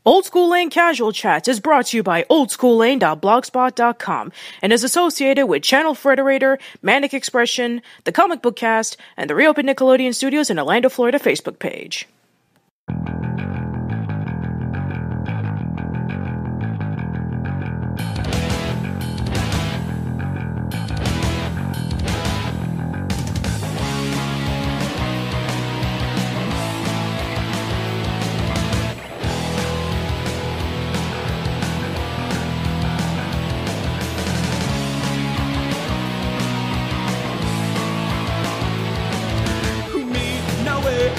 Old School Lane Casual Chats is brought to you by oldsschoollane.blogspot.com and is associated with Channel Frederator, Manic Expression, the Comic Book Cast, and the Reopen Nickelodeon Studios in Orlando, Florida Facebook page.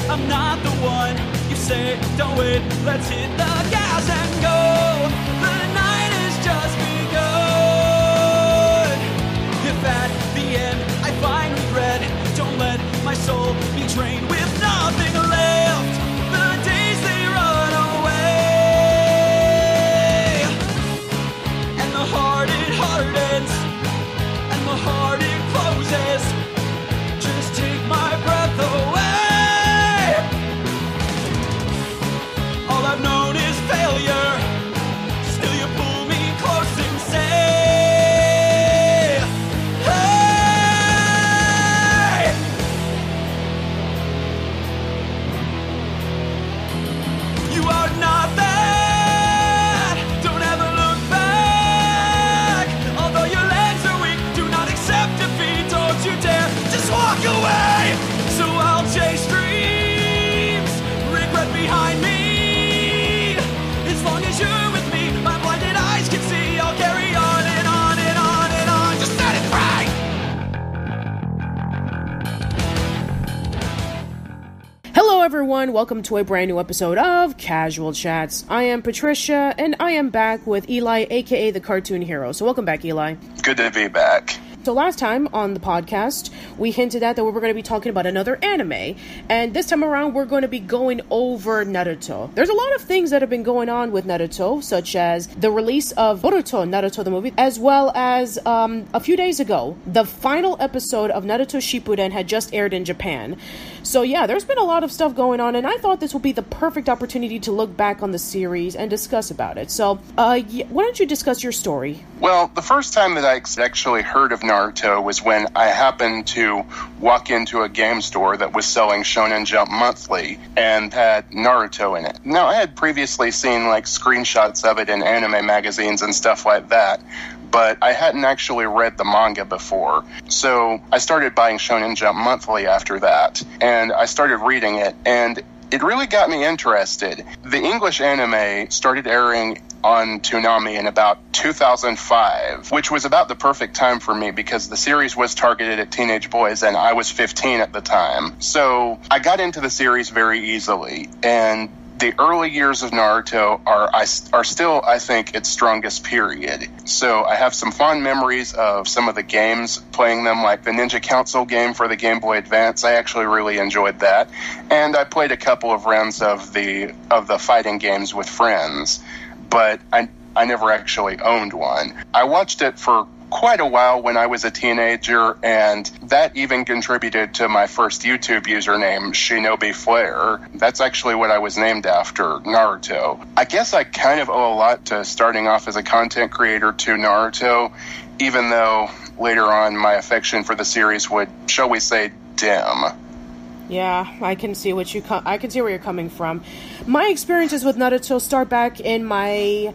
I'm not the one. You say, don't wait, let's hit the gas and go. The night has just begun. If at the end I find regret, don't let my soul be drained with nothing left. The days they run away, and the heart it hardens, and the heart it closes. Just take my breath away. I've known is failure. Still you pull me close and say, hey! You are not that. Don't ever look back. Although your legs are weak, do not accept defeat. Don't you dare just walk away. So I'll chase dreams, regret behind me. As long as you're with me, my blinded eyes can see. I'll carry on and on and on and on. Just let it cry. Hello everyone, welcome to a brand new episode of Casual Chats. I am Patricia, and I am back with Eli, aka the Cartoon Hero. So welcome back, Eli. Good to be back. So last time on the podcast, we hinted at that we were going to be talking about another anime, and this time around we're going to be going over Naruto. There's a lot of things that have been going on with Naruto, such as the release of Boruto, Naruto the Movie, as well as a few days ago, the final episode of Naruto Shippuden had just aired in Japan. So yeah, there's been a lot of stuff going on, and I thought this would be the perfect opportunity to look back on the series and discuss about it. So, why don't you discuss your story? Well, the first time that I actually heard of Naruto was when I happened to walk into a game store that was selling Shonen Jump Monthly and had Naruto in it. Now, I had previously seen like screenshots of it in anime magazines and stuff like that, but I hadn't actually read the manga before. So I started buying Shonen Jump Monthly after that, and I started reading it, and it really got me interested. The English anime started airing on Toonami in about 2005, which was about the perfect time for me because the series was targeted at teenage boys and I was 15 at the time. So I got into the series very easily, and the early years of Naruto are still, I think, its strongest period. So I have some fond memories of some of the games, playing them, like the Ninja Council game for the Game Boy Advance. I actually really enjoyed that. And I played a couple of rounds of the fighting games with friends, but I never actually owned one. I watched it for quite a while when I was a teenager, and that even contributed to my first YouTube username, Shinobi Flare. That's actually what I was named after, Naruto. I guess I kind of owe a lot to starting off as a content creator to Naruto, even though later on my affection for the series would, shall we say, dim. Yeah, I can see where you're coming from. My experiences with Naruto start back in my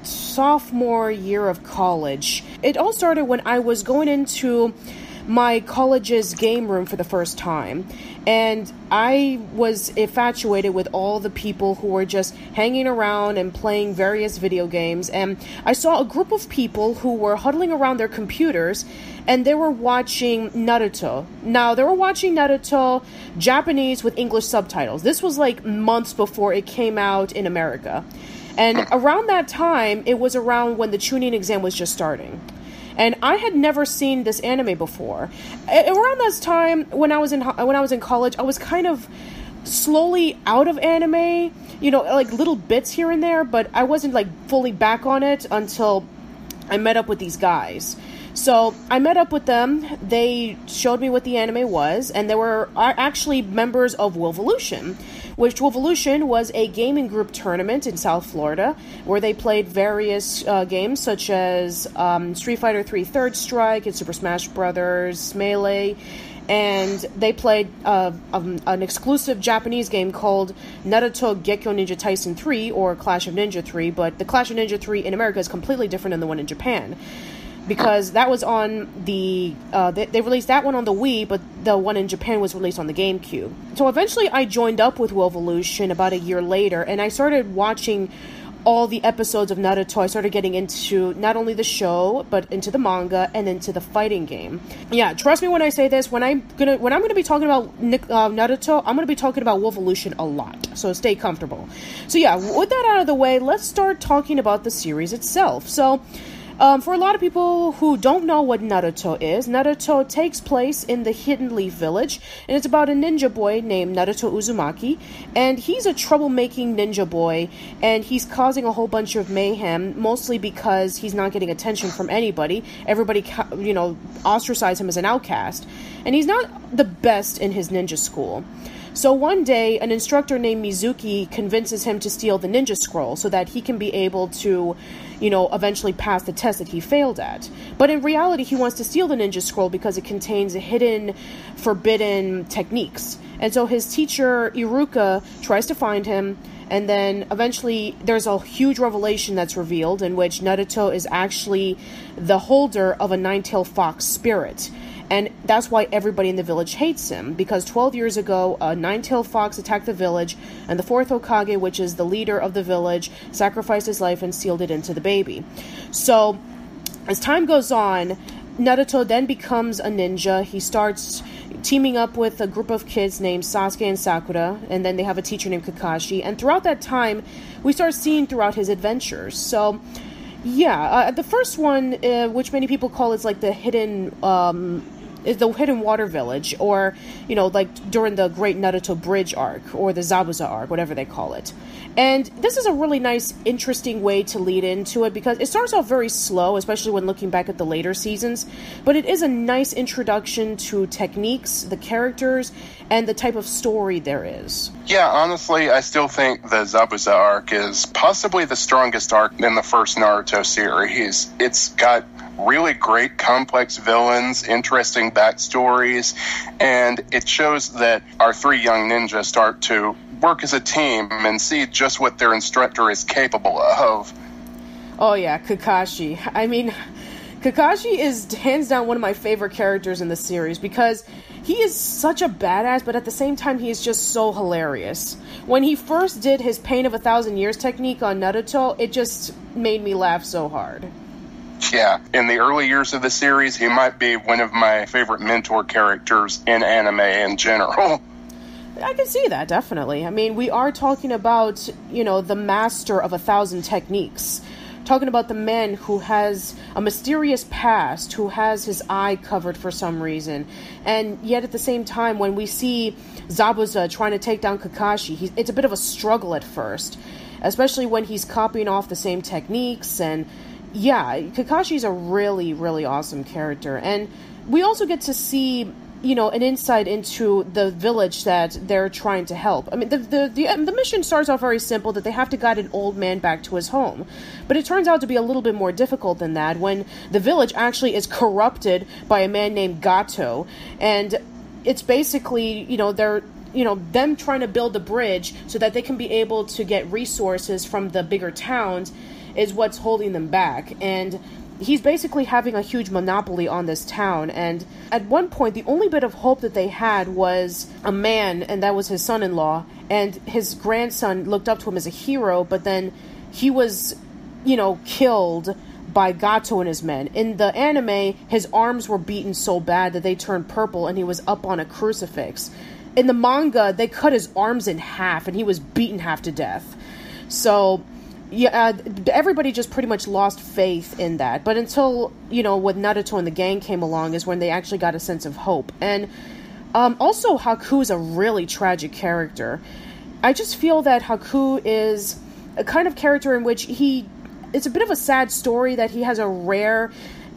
sophomore year of college. It all started when I was going into my college's game room for the first time, and I was infatuated with all the people who were just hanging around and playing various video games, and I saw a group of people who were huddling around their computers, and they were watching Naruto. Now, they were watching Naruto Japanese with English subtitles. This was like months before it came out in America. And around that time, it was around when the Chunin exam was just starting. And I had never seen this anime before. Around this time, when I was in college, I was kind of slowly out of anime, like little bits here and there, but I wasn't like fully back on it until I met up with these guys. So I met up with them. They showed me what the anime was, and they were actually members of Wolvolution, which Wolvolution was a gaming group tournament in South Florida where they played various games such as Street Fighter 3 Third Strike and Super Smash Bros. Melee. And they played an exclusive Japanese game called Naruto Gekko Ninja Taisen 3 or Clash of Ninja 3, but the Clash of Ninja 3 in America is completely different than the one in Japan. Because that was on the, they released that one on the Wii, but the one in Japan was released on the GameCube. So eventually I joined up with Wolvolution about a year later, and I started watching all the episodes of Naruto. I started getting into not only the show, but into the manga and into the fighting game. Yeah, trust me when I say this, when I'm gonna be talking about Naruto, I'm gonna be talking about Wolvolution a lot. So stay comfortable. So yeah, with that out of the way, let's start talking about the series itself. So, for a lot of people who don't know what Naruto is, Naruto takes place in the Hidden Leaf Village, and it's about a ninja boy named Naruto Uzumaki, and he's a troublemaking ninja boy, and he's causing a whole bunch of mayhem, mostly because he's not getting attention from anybody. Everybody, ostracize him as an outcast, and he's not the best in his ninja school. So one day, an instructor named Mizuki convinces him to steal the ninja scroll so that he can be able to, eventually pass the test that he failed at. But in reality, he wants to steal the ninja scroll because it contains hidden, forbidden techniques. And so his teacher, Haruka, tries to find him, and then eventually there's a huge revelation that's revealed in which Naruto is actually the holder of a nine-tailed fox spirit. And that's why everybody in the village hates him, because 12 years ago, a nine-tailed fox attacked the village, and the fourth Hokage, which is the leader of the village, sacrificed his life and sealed it into the baby. So, as time goes on, Naruto then becomes a ninja. He starts teaming up with a group of kids named Sasuke and Sakura, and then they have a teacher named Kakashi. And throughout that time, we start seeing throughout his adventures. So, yeah, the first one, which many people call is like the hidden water village, or like during the Great Naruto Bridge arc or the Zabuza arc, whatever they call it. And this is a really nice, interesting way to lead into it, because it starts off very slow, especially when looking back at the later seasons, but it is a nice introduction to techniques, the characters, and the type of story there is. Yeah, honestly, I still think the Zabuza arc is possibly the strongest arc in the first Naruto series. It's got really great complex villains, interesting backstories, and it shows that our three young ninjas start to work as a team and see just what their instructor is capable of. Oh yeah, Kakashi. I mean, Kakashi is hands down one of my favorite characters in the series, because he is such a badass, but at the same time he is just so hilarious. When he first did his Pain of 1,000 Years technique on Naruto, it just made me laugh so hard. Yeah, in the early years of the series, he might be one of my favorite mentor characters in anime in general. I can see that, definitely. I mean, we are talking about, the master of 1,000 techniques. Talking about the man who has a mysterious past, who has his eye covered for some reason. And yet at the same time, when we see Zabuza trying to take down Kakashi, it's a bit of a struggle at first. Especially when he's copying off the same techniques. And yeah, Kakashi's a really, really awesome character. And we also get to see, an insight into the village that they're trying to help. I mean, the mission starts off very simple, that they have to guide an old man back to his home. But it turns out to be a little bit more difficult than that, when the village actually is corrupted by a man named Gato. And it's basically, they're them trying to build a bridge so that they can be able to get resources from the bigger towns is what's holding them back. And he's basically having a huge monopoly on this town, and at one point the only bit of hope that they had was a man, and that was his son-in-law, and his grandson looked up to him as a hero, but then he was, killed by Gato and his men. In the anime, his arms were beaten so bad that they turned purple and he was up on a crucifix. In the manga, they cut his arms in half and he was beaten half to death. So yeah, everybody just pretty much lost faith in that. But until, when Naruto and the gang came along is when they actually got a sense of hope. And also, Haku is a really tragic character. I just feel that Haku is a kind of character in which he it's a bit of a sad story that he has a rare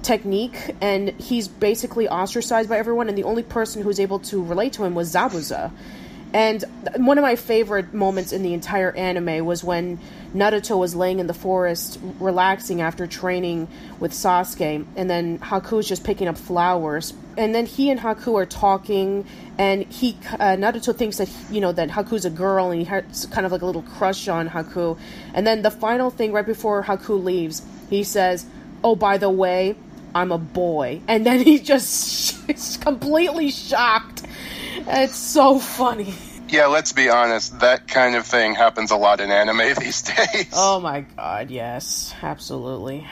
technique and he's basically ostracized by everyone, and the only person who's able to relate to him was Zabuza. And one of my favorite moments in the entire anime was when Naruto was laying in the forest relaxing after training with Sasuke, and then Haku's just picking up flowers, and then he and Haku are talking, and Naruto thinks that that Haku's a girl, and he has kind of like a little crush on Haku. And then the final thing right before Haku leaves, he says, "Oh, by the way, I'm a boy," and then he just is completely shocked. It's so funny. Yeah, let's be honest, that kind of thing happens a lot in anime these days. Oh my god, yes, absolutely.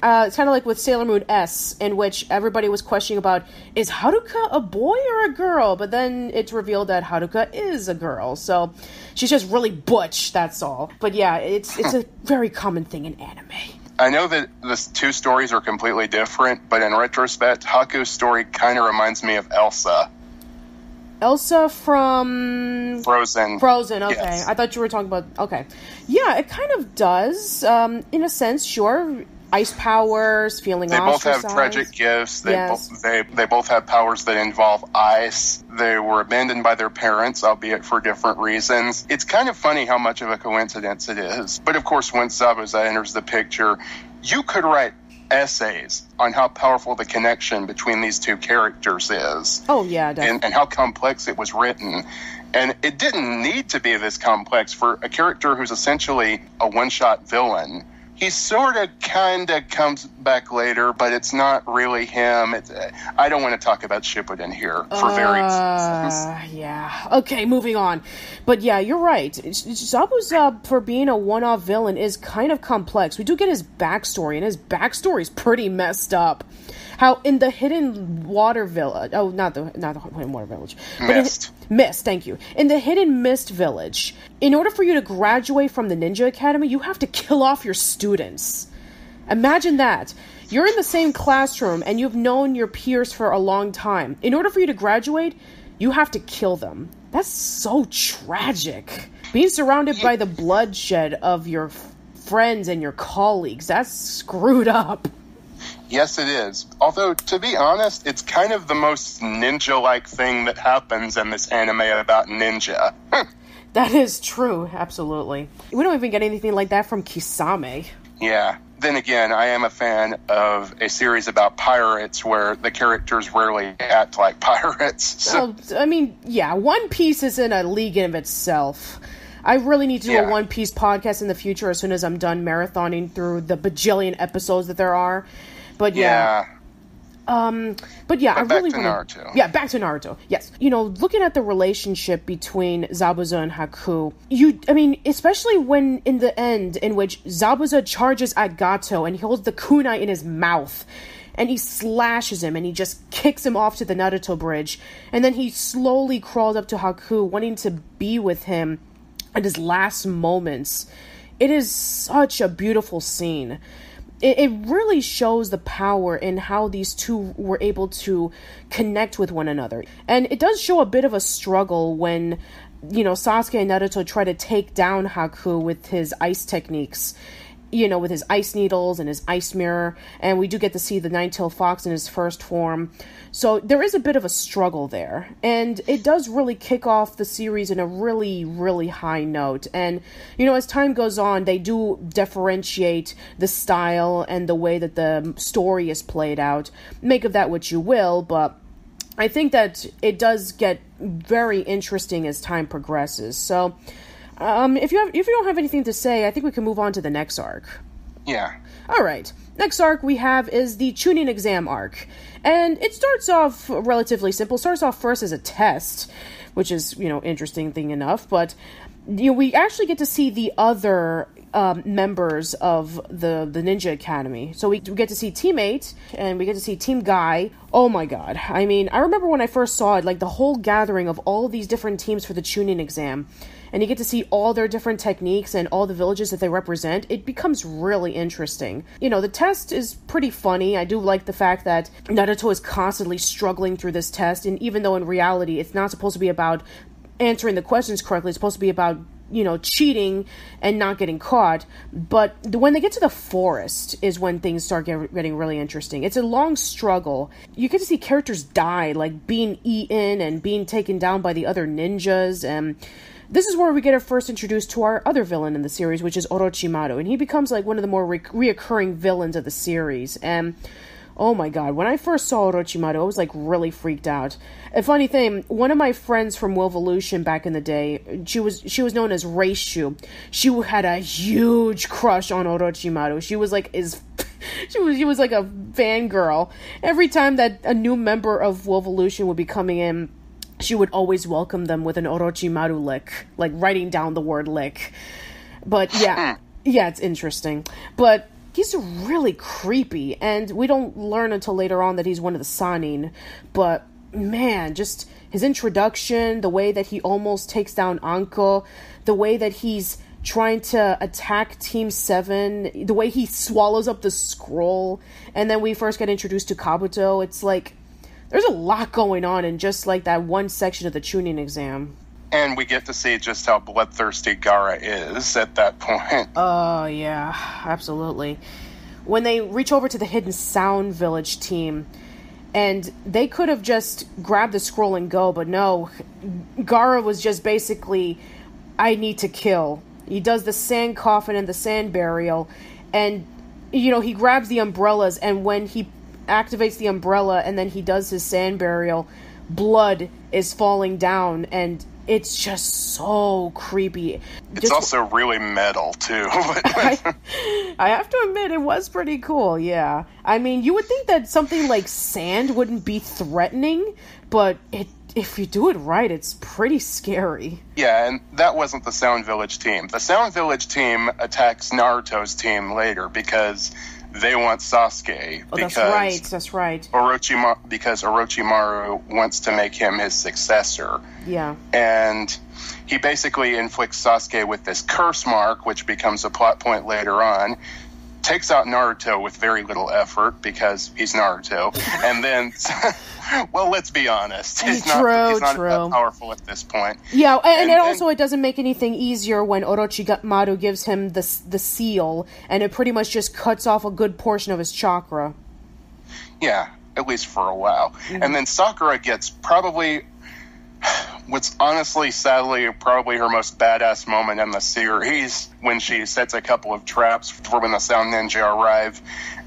It's kind of like with Sailor Moon S, in which everybody was questioning about, is Haruka a boy or a girl? But then it's revealed that Haruka is a girl, so she's just really butch, that's all. But yeah, it's a very common thing in anime. I know that the two stories are completely different, but in retrospect, Haku's story kind of reminds me of Elsa. Elsa from... Frozen, okay. Yes. I thought you were talking about... Okay. Yeah, it kind of does. In a sense, sure. Ice powers, feeling ostracized. They both have tragic gifts. They both have powers that involve ice. They were abandoned by their parents, albeit for different reasons. It's kind of funny how much of a coincidence it is. But of course, once Zabuza enters the picture, you could write essays on how powerful the connection between these two characters is. Oh, yeah, definitely. And how complex it was written. And it didn't need to be this complex for a character who's essentially a one-shot villain. He sort of kind of comes back later, but it's not really him. I don't want to talk about Shippuden here for various reasons. Yeah. Okay, moving on. But yeah, you're right. Zabuza, for being a one-off villain, is kind of complex. We do get his backstory, and his backstory's pretty messed up. How in the Hidden Water Village... Oh, not the Hidden Water Village. Mist, thank you. In the Hidden Mist Village, in order for you to graduate from the Ninja Academy, you have to kill off your students. Imagine that. You're in the same classroom, and you've known your peers for a long time. In order for you to graduate, you have to kill them. That's so tragic. Being surrounded by the bloodshed of your friends and your colleagues, that's screwed up. Yes, it is. Although, to be honest, it's kind of the most ninja-like thing that happens in this anime about ninja. That is true, absolutely. We don't even get anything like that from Kisame. Yeah. Then again, I am a fan of a series about pirates where the characters rarely act like pirates. So. Well, I mean, yeah, One Piece is in a league of itself. I really need to do a One Piece podcast in the future as soon as I'm done marathoning through the bajillion episodes that there are. But yeah. But I really want to... Naruto. Yeah, back to Naruto. Yes. Looking at the relationship between Zabuza and Haku, especially when in the end in which Zabuza charges at Gato and he holds the kunai in his mouth and he slashes him and he just kicks him off to the Naruto bridge, and then he slowly crawls up to Haku wanting to be with him at his last moments. It is such a beautiful scene. It really shows the power in how these two were able to connect with one another. And it does show a bit of a struggle when, Sasuke and Naruto try to take down Haku with his ice techniques. With his ice needles and his ice mirror. And we do get to see the Nine-Tailed Fox in his first form. So there is a bit of a struggle there. And it does really kick off the series in a really, really high note. And, as time goes on, they do differentiate the style and the way that the story is played out. Make of that what you will, but I think that it does get very interesting as time progresses. So... if you don't have anything to say, I think we can move on to the next arc. Yeah. All right. Next arc we have is the Chunin exam arc. And it starts off relatively simple. Starts off first as a test, which is, interesting thing enough. But, we actually get to see the other members of the Ninja Academy. So we get to see Team 8, and we get to see Team Guy. Oh my god. I remember when I first saw it, the whole gathering of all of these different teams for the Chunin exam. And you get to see all their different techniques and all the villages that they represent. It becomes really interesting. The test is pretty funny. I do like the fact that Naruto is constantly struggling through this test, and even though in reality it's not supposed to be about answering the questions correctly, it's supposed to be about cheating and not getting caught. But when they get to the forest is when things start getting really interesting. It's a long struggle. You get to see characters die, like being eaten and being taken down by the other ninjas. And this is where we get first introduced to our other villain in the series, which is Orochimaru. And he becomes like one of the more reoccurring villains of the series. And oh my god, when I first saw Orochimaru, I was like really freaked out. A funny thing, one of my friends from Wilvolution back in the day, she was known as Reishu. She had a huge crush on Orochimaru. She was like she was like a fangirl. Every time that a new member of Wilvolution would be coming in, she would always welcome them with an Orochimaru lick, like writing down the word lick. But yeah, it's interesting. But he's really creepy, and we don't learn until later on that he's one of the Sannin. But man, just his introduction, the way that he almost takes down Anko, the way that he's trying to attack Team 7, the way he swallows up the scroll, and then we first get introduced to Kabuto. It's like there's a lot going on in just like that one section of the Chunin exam. And we get to see just how bloodthirsty Gaara is at that point. Oh, yeah, absolutely. When they reach over to the Hidden Sound Village team, and they could have just grabbed the scroll and go, but no, Gaara was just basically, I need to kill. He does the sand coffin and the sand burial, and, he grabs the umbrellas, and when he activates the umbrella and then he does his sand burial, blood is falling down, and it's just so creepy. It's also really metal, too. I have to admit, it was pretty cool, yeah. I mean, you would think that something like sand wouldn't be threatening, but if you do it right, it's pretty scary. Yeah, and that wasn't the Sound Village team. The Sound Village team attacks Naruto's team later because they want Sasuke. Oh, that's right. Because Orochimaru wants to make him his successor. Yeah. And he basically inflicts Sasuke with this curse mark, which becomes a plot point later on. Takes out Naruto with very little effort because he's Naruto. And then, well, let's be honest. He's not that powerful at this point. Yeah, and also it doesn't make anything easier when Orochimaru gives him the seal, and it pretty much just cuts off a good portion of his chakra. Yeah, at least for a while. Mm-hmm. And then Sakura gets probably what's honestly, sadly, probably her most badass moment in the series, when she sets a couple of traps for when the Sound Ninja arrive,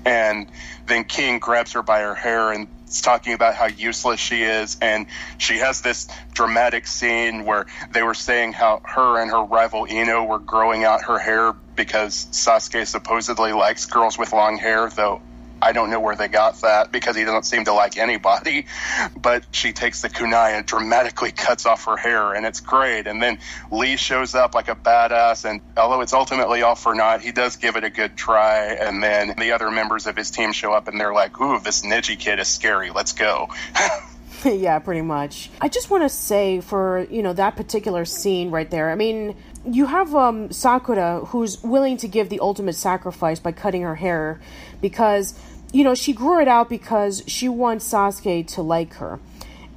and then King grabs her by her hair and is talking about how useless she is, and she has this dramatic scene where they were saying how her and her rival Ino were growing out her hair because Sasuke supposedly likes girls with long hair, though I don't know where they got that because he doesn't seem to like anybody. But she takes the kunai and dramatically cuts off her hair, and it's great. And then Lee shows up like a badass, and although it's ultimately all for naught, he does give it a good try. And then the other members of his team show up, and they're like, ooh, this Neji kid is scary. Let's go. Yeah, pretty much. I just want to say for, that particular scene right there, I mean, you have Sakura, who's willing to give the ultimate sacrifice by cutting her hair because, she grew it out because she wants Sasuke to like her.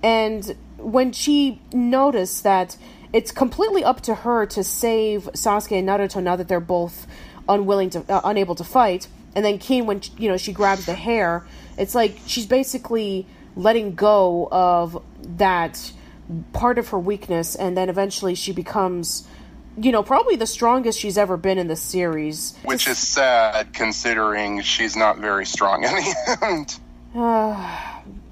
And when she noticed that it's completely up to her to save Sasuke and Naruto now that they're both unable to fight, and then Kin, when, she grabs the hair, it's like she's basically letting go of that part of her weakness, and then eventually she becomes, probably the strongest she's ever been in the series. Which is sad, considering she's not very strong in the end.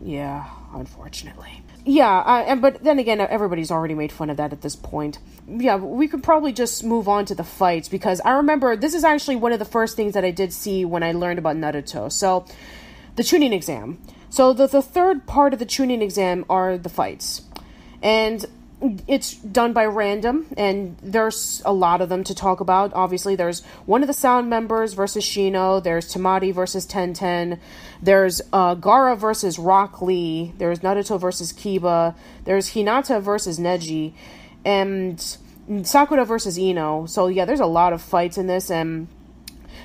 Yeah, unfortunately. Yeah, but then again, everybody's already made fun of that at this point. Yeah, we could probably just move on to the fights, because I remember this is actually one of the first things that I did see when I learned about Naruto. So, the Chunin exam. So the third part of the Chunin exam are the fights. And it's done by random, and there's a lot of them to talk about. Obviously, there's one of the Sound members versus Shino. There's Tamari versus Tenten. There's Gaara versus Rock Lee. There's Naruto versus Kiba. There's Hinata versus Neji. And Sakura versus Ino. So, yeah, there's a lot of fights in this, and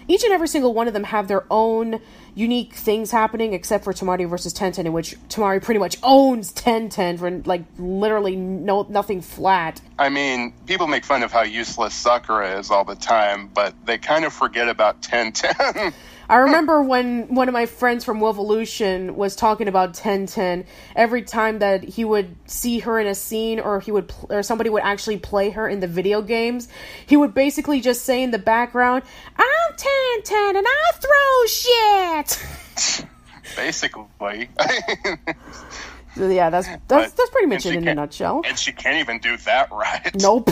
each and every single one of them have their own unique things happening, except for Tamari versus Tenten, in which Tamari pretty much owns Tenten for, like, literally nothing flat. I mean, people make fun of how useless Sakura is all the time, but they kind of forget about Tenten. I remember when one of my friends from Wolvolution was talking about Tenten, every time that he would see her in a scene or or somebody would actually play her in the video games, he would basically just say in the background, "I'm Tenten and I throw shit." Basically. Yeah, that's pretty much it in a nutshell. And she can't even do that right. Nope.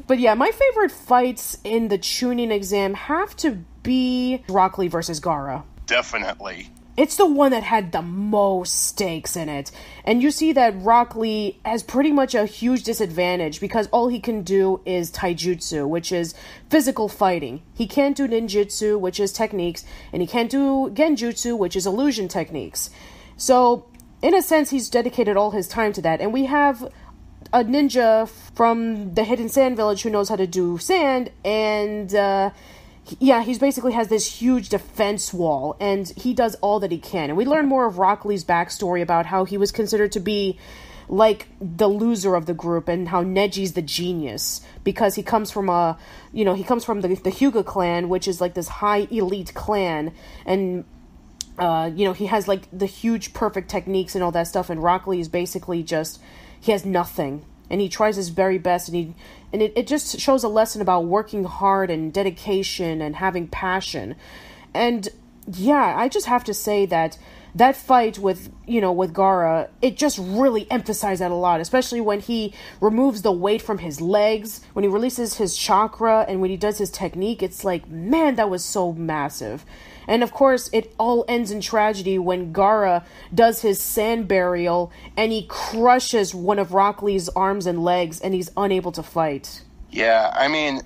But yeah, my favorite fights in the Chunin exam have to be Rock Lee versus Gaara. Definitely. It's the one that had the most stakes in it. And you see that Rock Lee has pretty much a huge disadvantage because all he can do is taijutsu, which is physical fighting. He can't do ninjutsu, which is techniques, and he can't do genjutsu, which is illusion techniques. So, in a sense, he's dedicated all his time to that. And we have a ninja from the Hidden Sand Village who knows how to do sand, and he basically has this huge defense wall, and he does all that he can. And we learn more of Rock Lee's backstory about how he was considered to be like the loser of the group, and how Neji's the genius because he comes from the Hyuga clan, which is like this high elite clan, and he has like the huge perfect techniques and all that stuff, and Rock Lee is basically just, he has nothing, and he tries his very best, and it just shows a lesson about working hard and dedication and having passion. And yeah, I just have to say that fight with Gaara, it just really emphasized that a lot, especially when he removes the weight from his legs, when he releases his chakra, and when he does his technique. It's like, man, that was so massive. And of course, it all ends in tragedy when Gaara does his sand burial and he crushes one of Rock Lee's arms and legs, and he's unable to fight. Yeah, I mean,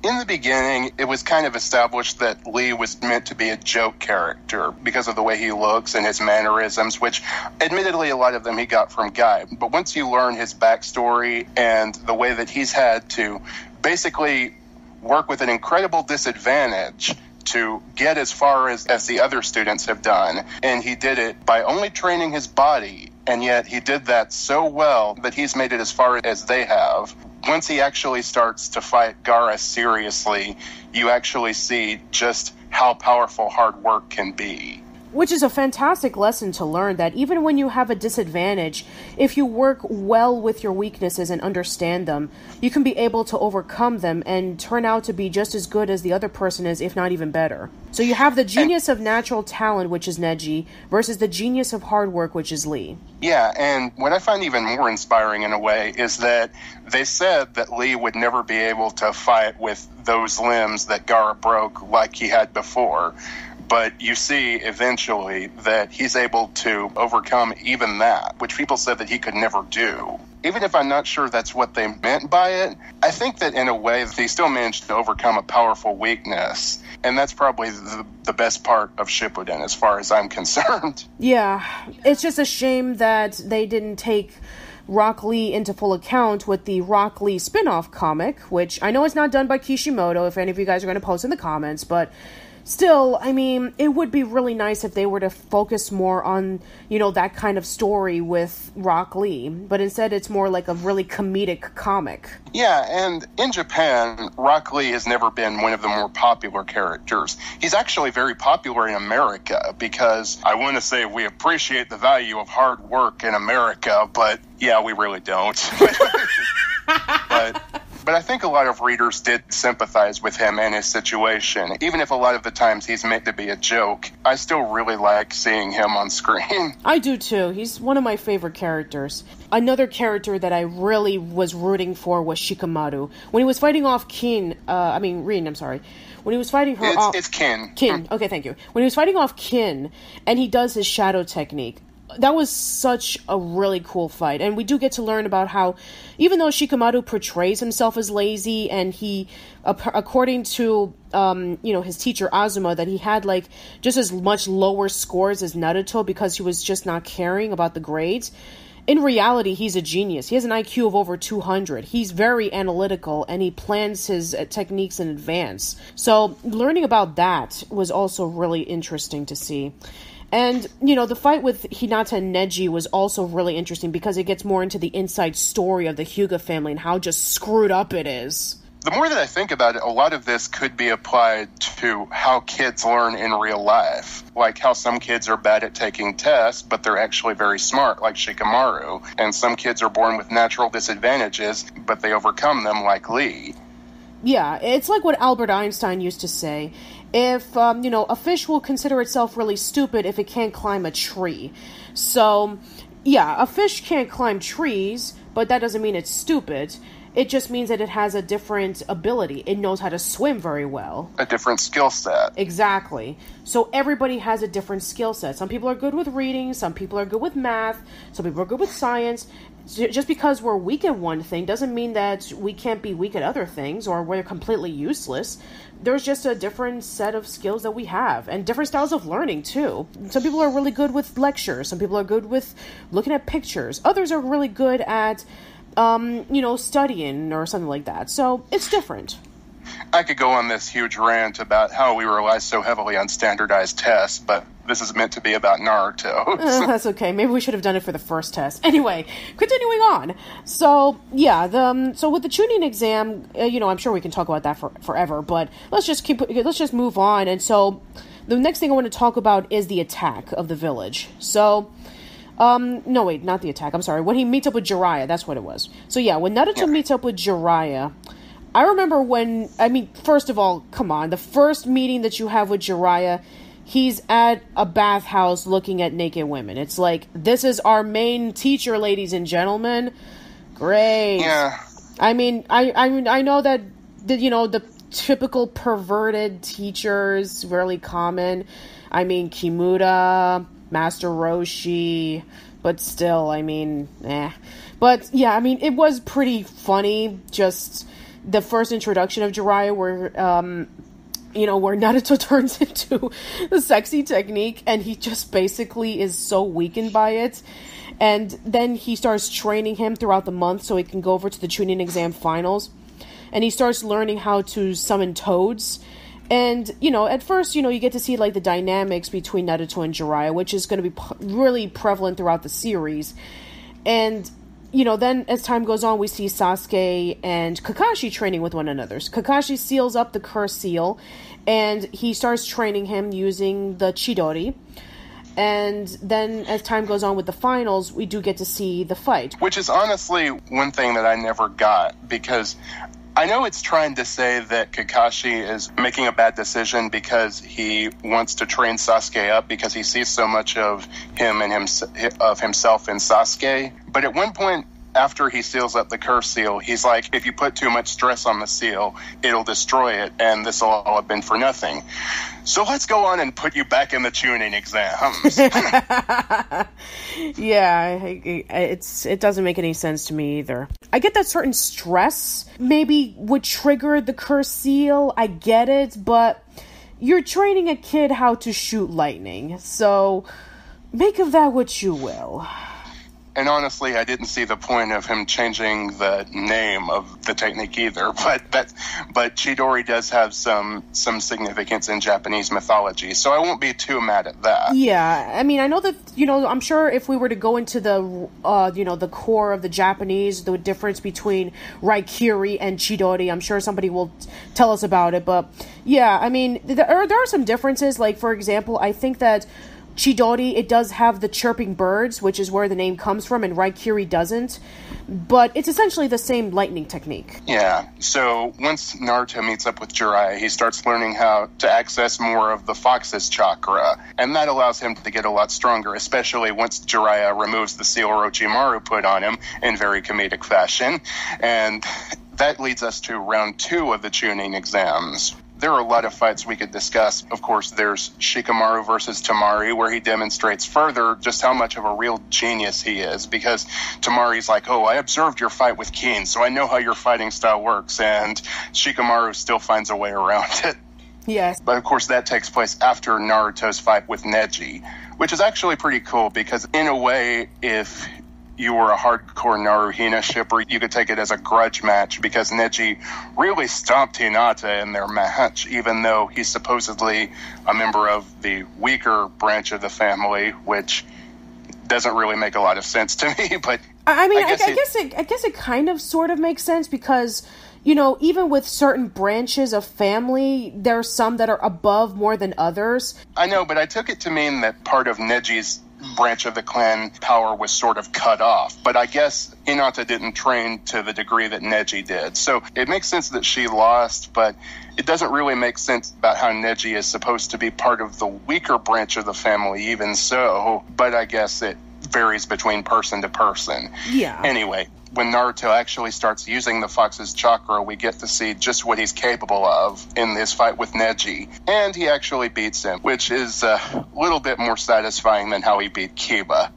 in the beginning, it was kind of established that Lee was meant to be a joke character because of the way he looks and his mannerisms, which admittedly a lot of them he got from Guy. But once you learn his backstory and the way that he's had to basically work with an incredible disadvantage to get as far as the other students have done, and he did it by only training his body, and yet he did that so well that he's made it as far as they have. Once he actually starts to fight Gaara seriously, you actually see just how powerful hard work can be. Which is a fantastic lesson to learn, that even when you have a disadvantage, if you work well with your weaknesses and understand them, you can be able to overcome them and turn out to be just as good as the other person is, if not even better. So you have the genius of natural talent, which is Neji, versus the genius of hard work, which is Lee. Yeah, and what I find even more inspiring in a way is that they said that Lee would never be able to fight with those limbs that Gaara broke like he had before. But you see eventually that he's able to overcome even that, which people said that he could never do. Even if I'm not sure that's what they meant by it, I think that in a way he still managed to overcome a powerful weakness. And that's probably the best part of Shippuden as far as I'm concerned. Yeah, it's just a shame that they didn't take Rock Lee into full account with the Rock Lee spin-off comic, which I know is not done by Kishimoto, if any of you guys are going to post in the comments, but still, I mean, it would be really nice if they were to focus more on, that kind of story with Rock Lee. But instead, it's more like a really comedic comic. Yeah, and in Japan, Rock Lee has never been one of the more popular characters. He's actually very popular in America because I want to say we appreciate the value of hard work in America, but yeah, we really don't. But I think a lot of readers did sympathize with him and his situation. Even if a lot of the times he's meant to be a joke, I still really like seeing him on screen. I do too. He's one of my favorite characters. Another character that I really was rooting for was Shikamaru. When he was fighting off Rin, I'm sorry. When he was fighting her off... It's Kin. Kin, okay, thank you. When he was fighting off Kin, and he does his shadow technique, that was such a really cool fight. And we do get to learn about how, even though Shikamaru portrays himself as lazy, and he, according to, his teacher Azuma, that he had, just as much lower scores as Naruto because he was just not caring about the grades, in reality, he's a genius. He has an IQ of over 200. He's very analytical, and he plans his techniques in advance. So learning about that was also really interesting to see. And, the fight with Hinata and Neji was also really interesting because it gets more into the inside story of the Hyuga family and how just screwed up it is. The more that I think about it, a lot of this could be applied to how kids learn in real life. Like how some kids are bad at taking tests, but they're actually very smart, like Shikamaru. And some kids are born with natural disadvantages, but they overcome them, like Lee. Yeah, it's like what Albert Einstein used to say. If, a fish will consider itself really stupid if it can't climb a tree. So, yeah, a fish can't climb trees, but that doesn't mean it's stupid. It just means that it has a different ability. It knows how to swim very well. A different skill set. Exactly. So everybody has a different skill set. Some people are good with reading. Some people are good with math. Some people are good with science. Just because we're weak at one thing doesn't mean that we can't be weak at other things or we're completely useless. There's just a different set of skills that we have and different styles of learning too. Some people are really good with lectures. Some people are good with looking at pictures. Others are really good at studying or something like that. So it's different. I could go on this huge rant about how we rely so heavily on standardized tests, but this is meant to be about Naruto. That's okay. Maybe we should have done it for the first test. Anyway, continuing on. So, yeah, so with the Chunin exam, I'm sure we can talk about that forever, but let's just move on. And so the next thing I want to talk about is the attack of the village. So, no, wait, not the attack. I'm sorry. When he meets up with Jiraiya, that's what it was. So, yeah, when Naruto meets up with Jiraiya, I remember first of all, come on, the first meeting that you have with Jiraiya, he's at a bathhouse looking at naked women. It's like, this is our main teacher, ladies and gentlemen. Great. Yeah. I know that, the typical perverted teachers, really common. Kimura, Master Roshi, but still, But, yeah, it was pretty funny, just the first introduction of Jiraiya where Naruto turns into the sexy technique and he just basically is so weakened by it. And then he starts training him throughout the month so he can go over to the Chunin exam finals. And he starts learning how to summon toads. And, at first, you get to see, the dynamics between Naruto and Jiraiya, which is going to be really prevalent throughout the series. And then as time goes on, we see Sasuke and Kakashi training with one another. Kakashi seals up the curse seal, and he starts training him using the Chidori. And then as time goes on with the finals, we do get to see the fight. Which is honestly one thing that I never got, because I know it's trying to say that Kakashi is making a bad decision because he wants to train Sasuke up because he sees so much of himself in Sasuke. But at one point, after he seals up the curse seal, he's like, if you put too much stress on the seal, it'll destroy it, and this will all have been for nothing. So let's go on and put you back in the Chunin exams. Yeah, it doesn't make any sense to me either. I get that certain stress maybe would trigger the curse seal. I get it, but you're training a kid how to shoot lightning, so make of that what you will. And honestly, I didn't see the point of him changing the name of the technique either. But Chidori does have some significance in Japanese mythology, so I won't be too mad at that. Yeah, I know that, I'm sure if we were to go into the, the core of the Japanese, the difference between Raikiri and Chidori, I'm sure somebody will tell us about it. But yeah, there are some differences. Like, for example, I think that Chidori, it does have the chirping birds, which is where the name comes from, and Raikiri doesn't. But it's essentially the same lightning technique. Yeah, so once Naruto meets up with Jiraiya, he starts learning how to access more of the fox's chakra, and that allows him to get a lot stronger, especially once Jiraiya removes the seal Orochimaru put on him in very comedic fashion. And that leads us to round 2 of the Chunin exams. There are a lot of fights we could discuss. Of course, there's Shikamaru versus Tamari, where he demonstrates further just how much of a real genius he is, because Tamari's like, oh, I observed your fight with Keen, so I know how your fighting style works, and Shikamaru still finds a way around it. Yes. But of course, that takes place after Naruto's fight with Neji, which is actually pretty cool, because in a way, if you were a hardcore Naruhina shipper, you could take it as a grudge match because Neji really stomped Hinata in their match, even though he's supposedly a member of the weaker branch of the family, which doesn't really make a lot of sense to me. But I guess it kind of sort of makes sense because, you know, even with certain branches of family, there are some that are above more than others. I know, but I took it to mean that part of Neji's branch of the clan power was sort of cut off. But I guess Hinata didn't train to the degree that Neji did. So it makes sense that she lost, but it doesn't really make sense about how Neji is supposed to be part of the weaker branch of the family even so. But I guess it varies between person to person. Yeah. Anyway, when Naruto actually starts using the fox's chakra, we get to see just what he's capable of in this fight with Neji. And he actually beats him, which is a little bit more satisfying than how he beat Kiba.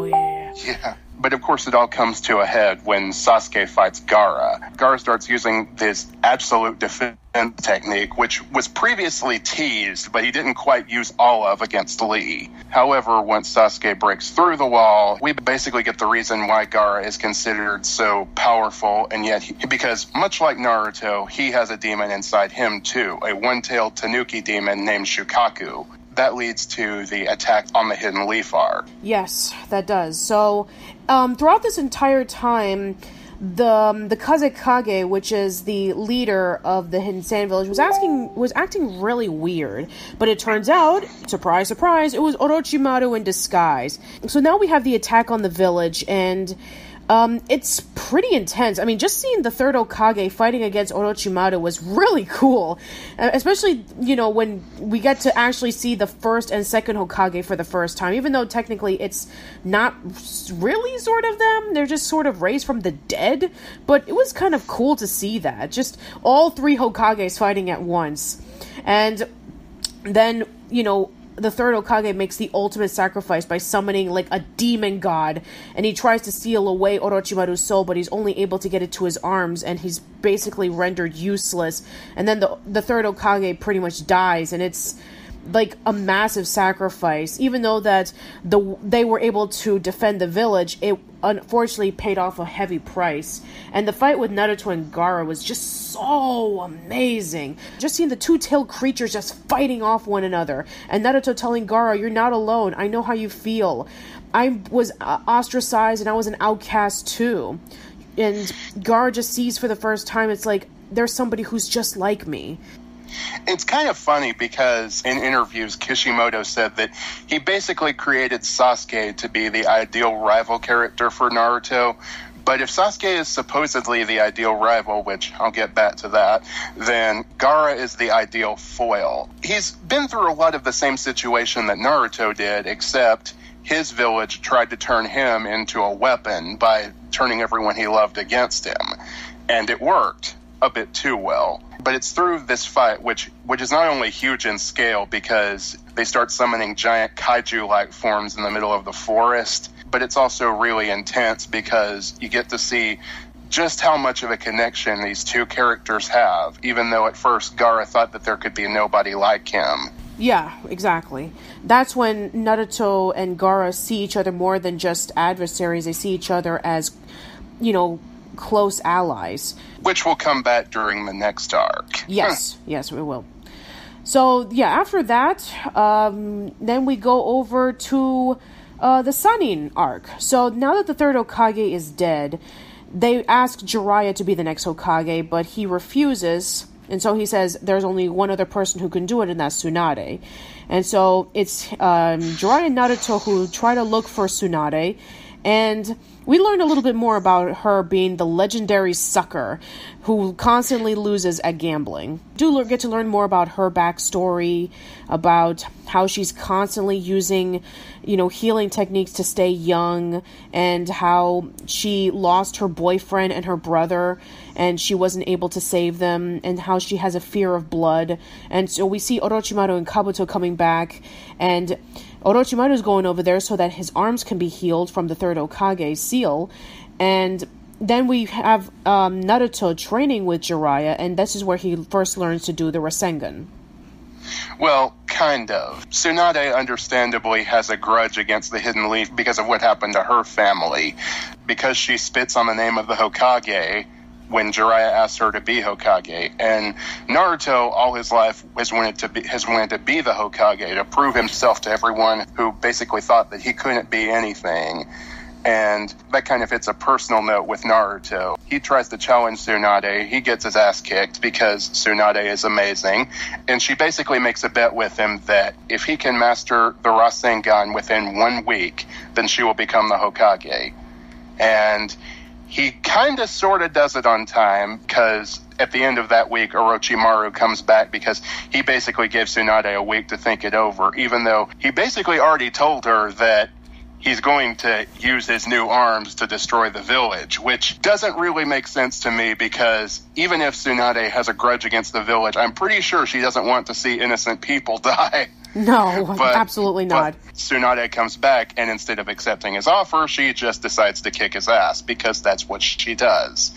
Yeah. Yeah. But of course it all comes to a head when Sasuke fights Gaara. Gaara starts using this absolute defense technique, which was previously teased, but he didn't quite use all of against Lee. However, once Sasuke breaks through the wall, we basically get the reason why Gaara is considered so powerful, and yet, because much like Naruto, he has a demon inside him too, a one-tailed Tanuki demon named Shukaku. That leads to the attack on the hidden leaf arc. Yes, that does. So, throughout this entire time, the Kazekage, which is the leader of the Hidden Sand Village, was acting really weird. But it turns out, surprise, surprise, it was Orochimaru in disguise. So now we have the attack on the village, and it's pretty intense. I mean, just seeing the third Hokage fighting against Orochimaru was really cool. Especially, you know, when we get to actually see the first and second Hokage for the first time. Even though technically it's not really sort of them. They're just sort of raised from the dead. But it was kind of cool to see that. Just all three Hokages fighting at once. And then, you know, the third Hokage makes the ultimate sacrifice by summoning, like, a demon god, and he tries to steal away Orochimaru's soul, but he's only able to get it to his arms, and he's basically rendered useless. And then the third Hokage pretty much dies, and it's like a massive sacrifice. Even though that they were able to defend the village, it unfortunately paid off a heavy price. And the fight with Naruto and Gaara was just so amazing. Just seeing the two-tailed creatures just fighting off one another, and Naruto telling Gaara, "You're not alone. I know how you feel. I was ostracized and I was an outcast too." And Gaara just sees for the first time, it's like, there's somebody who's just like me. It's kind of funny because in interviews, Kishimoto said that he basically created Sasuke to be the ideal rival character for Naruto. But if Sasuke is supposedly the ideal rival, which I'll get back to that, then Gaara is the ideal foil. He's been through a lot of the same situation that Naruto did, except his village tried to turn him into a weapon by turning everyone he loved against him. And it worked a bit too well. But it's through this fight, which is not only huge in scale because they start summoning giant kaiju-like forms in the middle of the forest, but it's also really intense because you get to see just how much of a connection these two characters have, even though at first Gaara thought that there could be nobody like him. Yeah, exactly. That's when Naruto and Gaara see each other more than just adversaries. They see each other as, you know, close allies. Which will come back during the next arc. Yes, yes, we will. So, yeah, after that, then we go over to the Sannin arc. So, now that the third Hokage is dead, they ask Jiraiya to be the next Hokage, but he refuses. And so he says there's only one other person who can do it, and that's Tsunade. And so it's Jiraiya and Naruto who try to look for Tsunade. And we learn a little bit more about her being the legendary sucker who constantly loses at gambling. Do get to learn more about her backstory, about how she's constantly using, you know, healing techniques to stay young, and how she lost her boyfriend and her brother, and she wasn't able to save them, and how she has a fear of blood. And so we see Orochimaru and Kabuto coming back, and Orochimaru is going over there so that his arms can be healed from the third Hokage's seal. And then we have Naruto training with Jiraiya, and this is where he first learns to do the Rasengan. Well, kind of. Tsunade understandably has a grudge against the Hidden Leaf because of what happened to her family. Because she spits on the name of the Hokage when Jiraiya asked her to be Hokage. And Naruto, all his life, has wanted to be the Hokage, to prove himself to everyone who basically thought that he couldn't be anything. And that kind of hits a personal note with Naruto. He tries to challenge Tsunade. He gets his ass kicked because Tsunade is amazing. And she basically makes a bet with him that if he can master the Rasengan within 1 week, then she will become the Hokage. And he kind of sort of does it on time, because at the end of that week, Orochimaru comes back because he basically gives Tsunade a week to think it over, even though he basically already told her that he's going to use his new arms to destroy the village, which doesn't really make sense to me, because even if Tsunade has a grudge against the village, I'm pretty sure she doesn't want to see innocent people die. No, absolutely not. But Tsunade comes back, and instead of accepting his offer, she just decides to kick his ass, because that's what she does.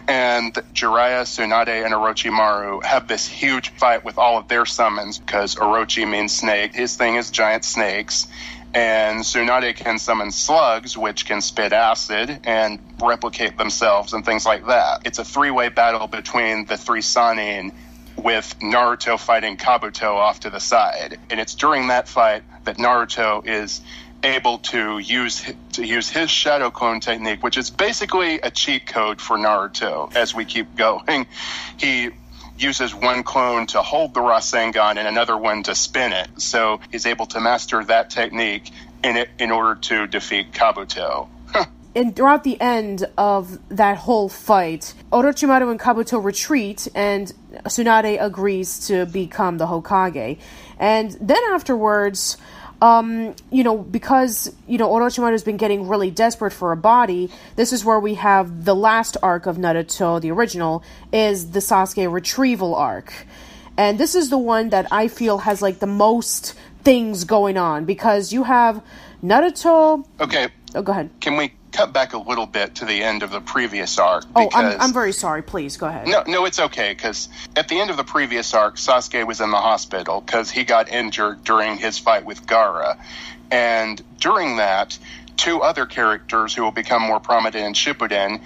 And Jiraiya, Tsunade, and Orochimaru have this huge fight with all of their summons, because Orochi means snake. His thing is giant snakes. And Tsunade can summon slugs, which can spit acid and replicate themselves and things like that. It's a 3-way battle between the 3 Sannin, with Naruto fighting Kabuto off to the side. And it's during that fight that Naruto is able to use his shadow clone technique, which is basically a cheat code for Naruto. As we keep going, he uses one clone to hold the Rasengan and another one to spin it. So he's able to master that technique in order to defeat Kabuto. And throughout the end of that whole fight, Orochimaru and Kabuto retreat, and Tsunade agrees to become the Hokage. And then afterwards, because, Orochimaru's been getting really desperate for a body, this is where we have the last arc of Naruto, the original, is the Sasuke retrieval arc. And this is the one that I feel has, the most things going on, because you have Naruto... Okay. Oh, go ahead. Can we cut back a little bit to the end of the previous arc? Oh, I'm very sorry. Please, go ahead. No, it's okay, because at the end of the previous arc, Sasuke was in the hospital because he got injured during his fight with Gaara. And during that, 2 other characters who will become more prominent in Shippuden,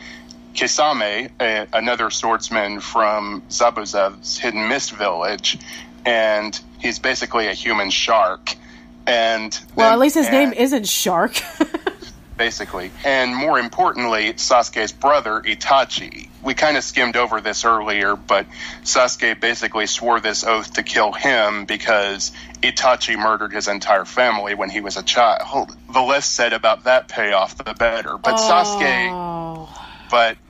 Kisame, another swordsman from Zabuza's Hidden Mist village, and he's basically a human shark. Well, at least his name isn't Shark. Basically. And more importantly, Sasuke's brother, Itachi. We kind of skimmed over this earlier, but Sasuke basically swore this oath to kill him because Itachi murdered his entire family when he was a child. The less said about that payoff, the better. But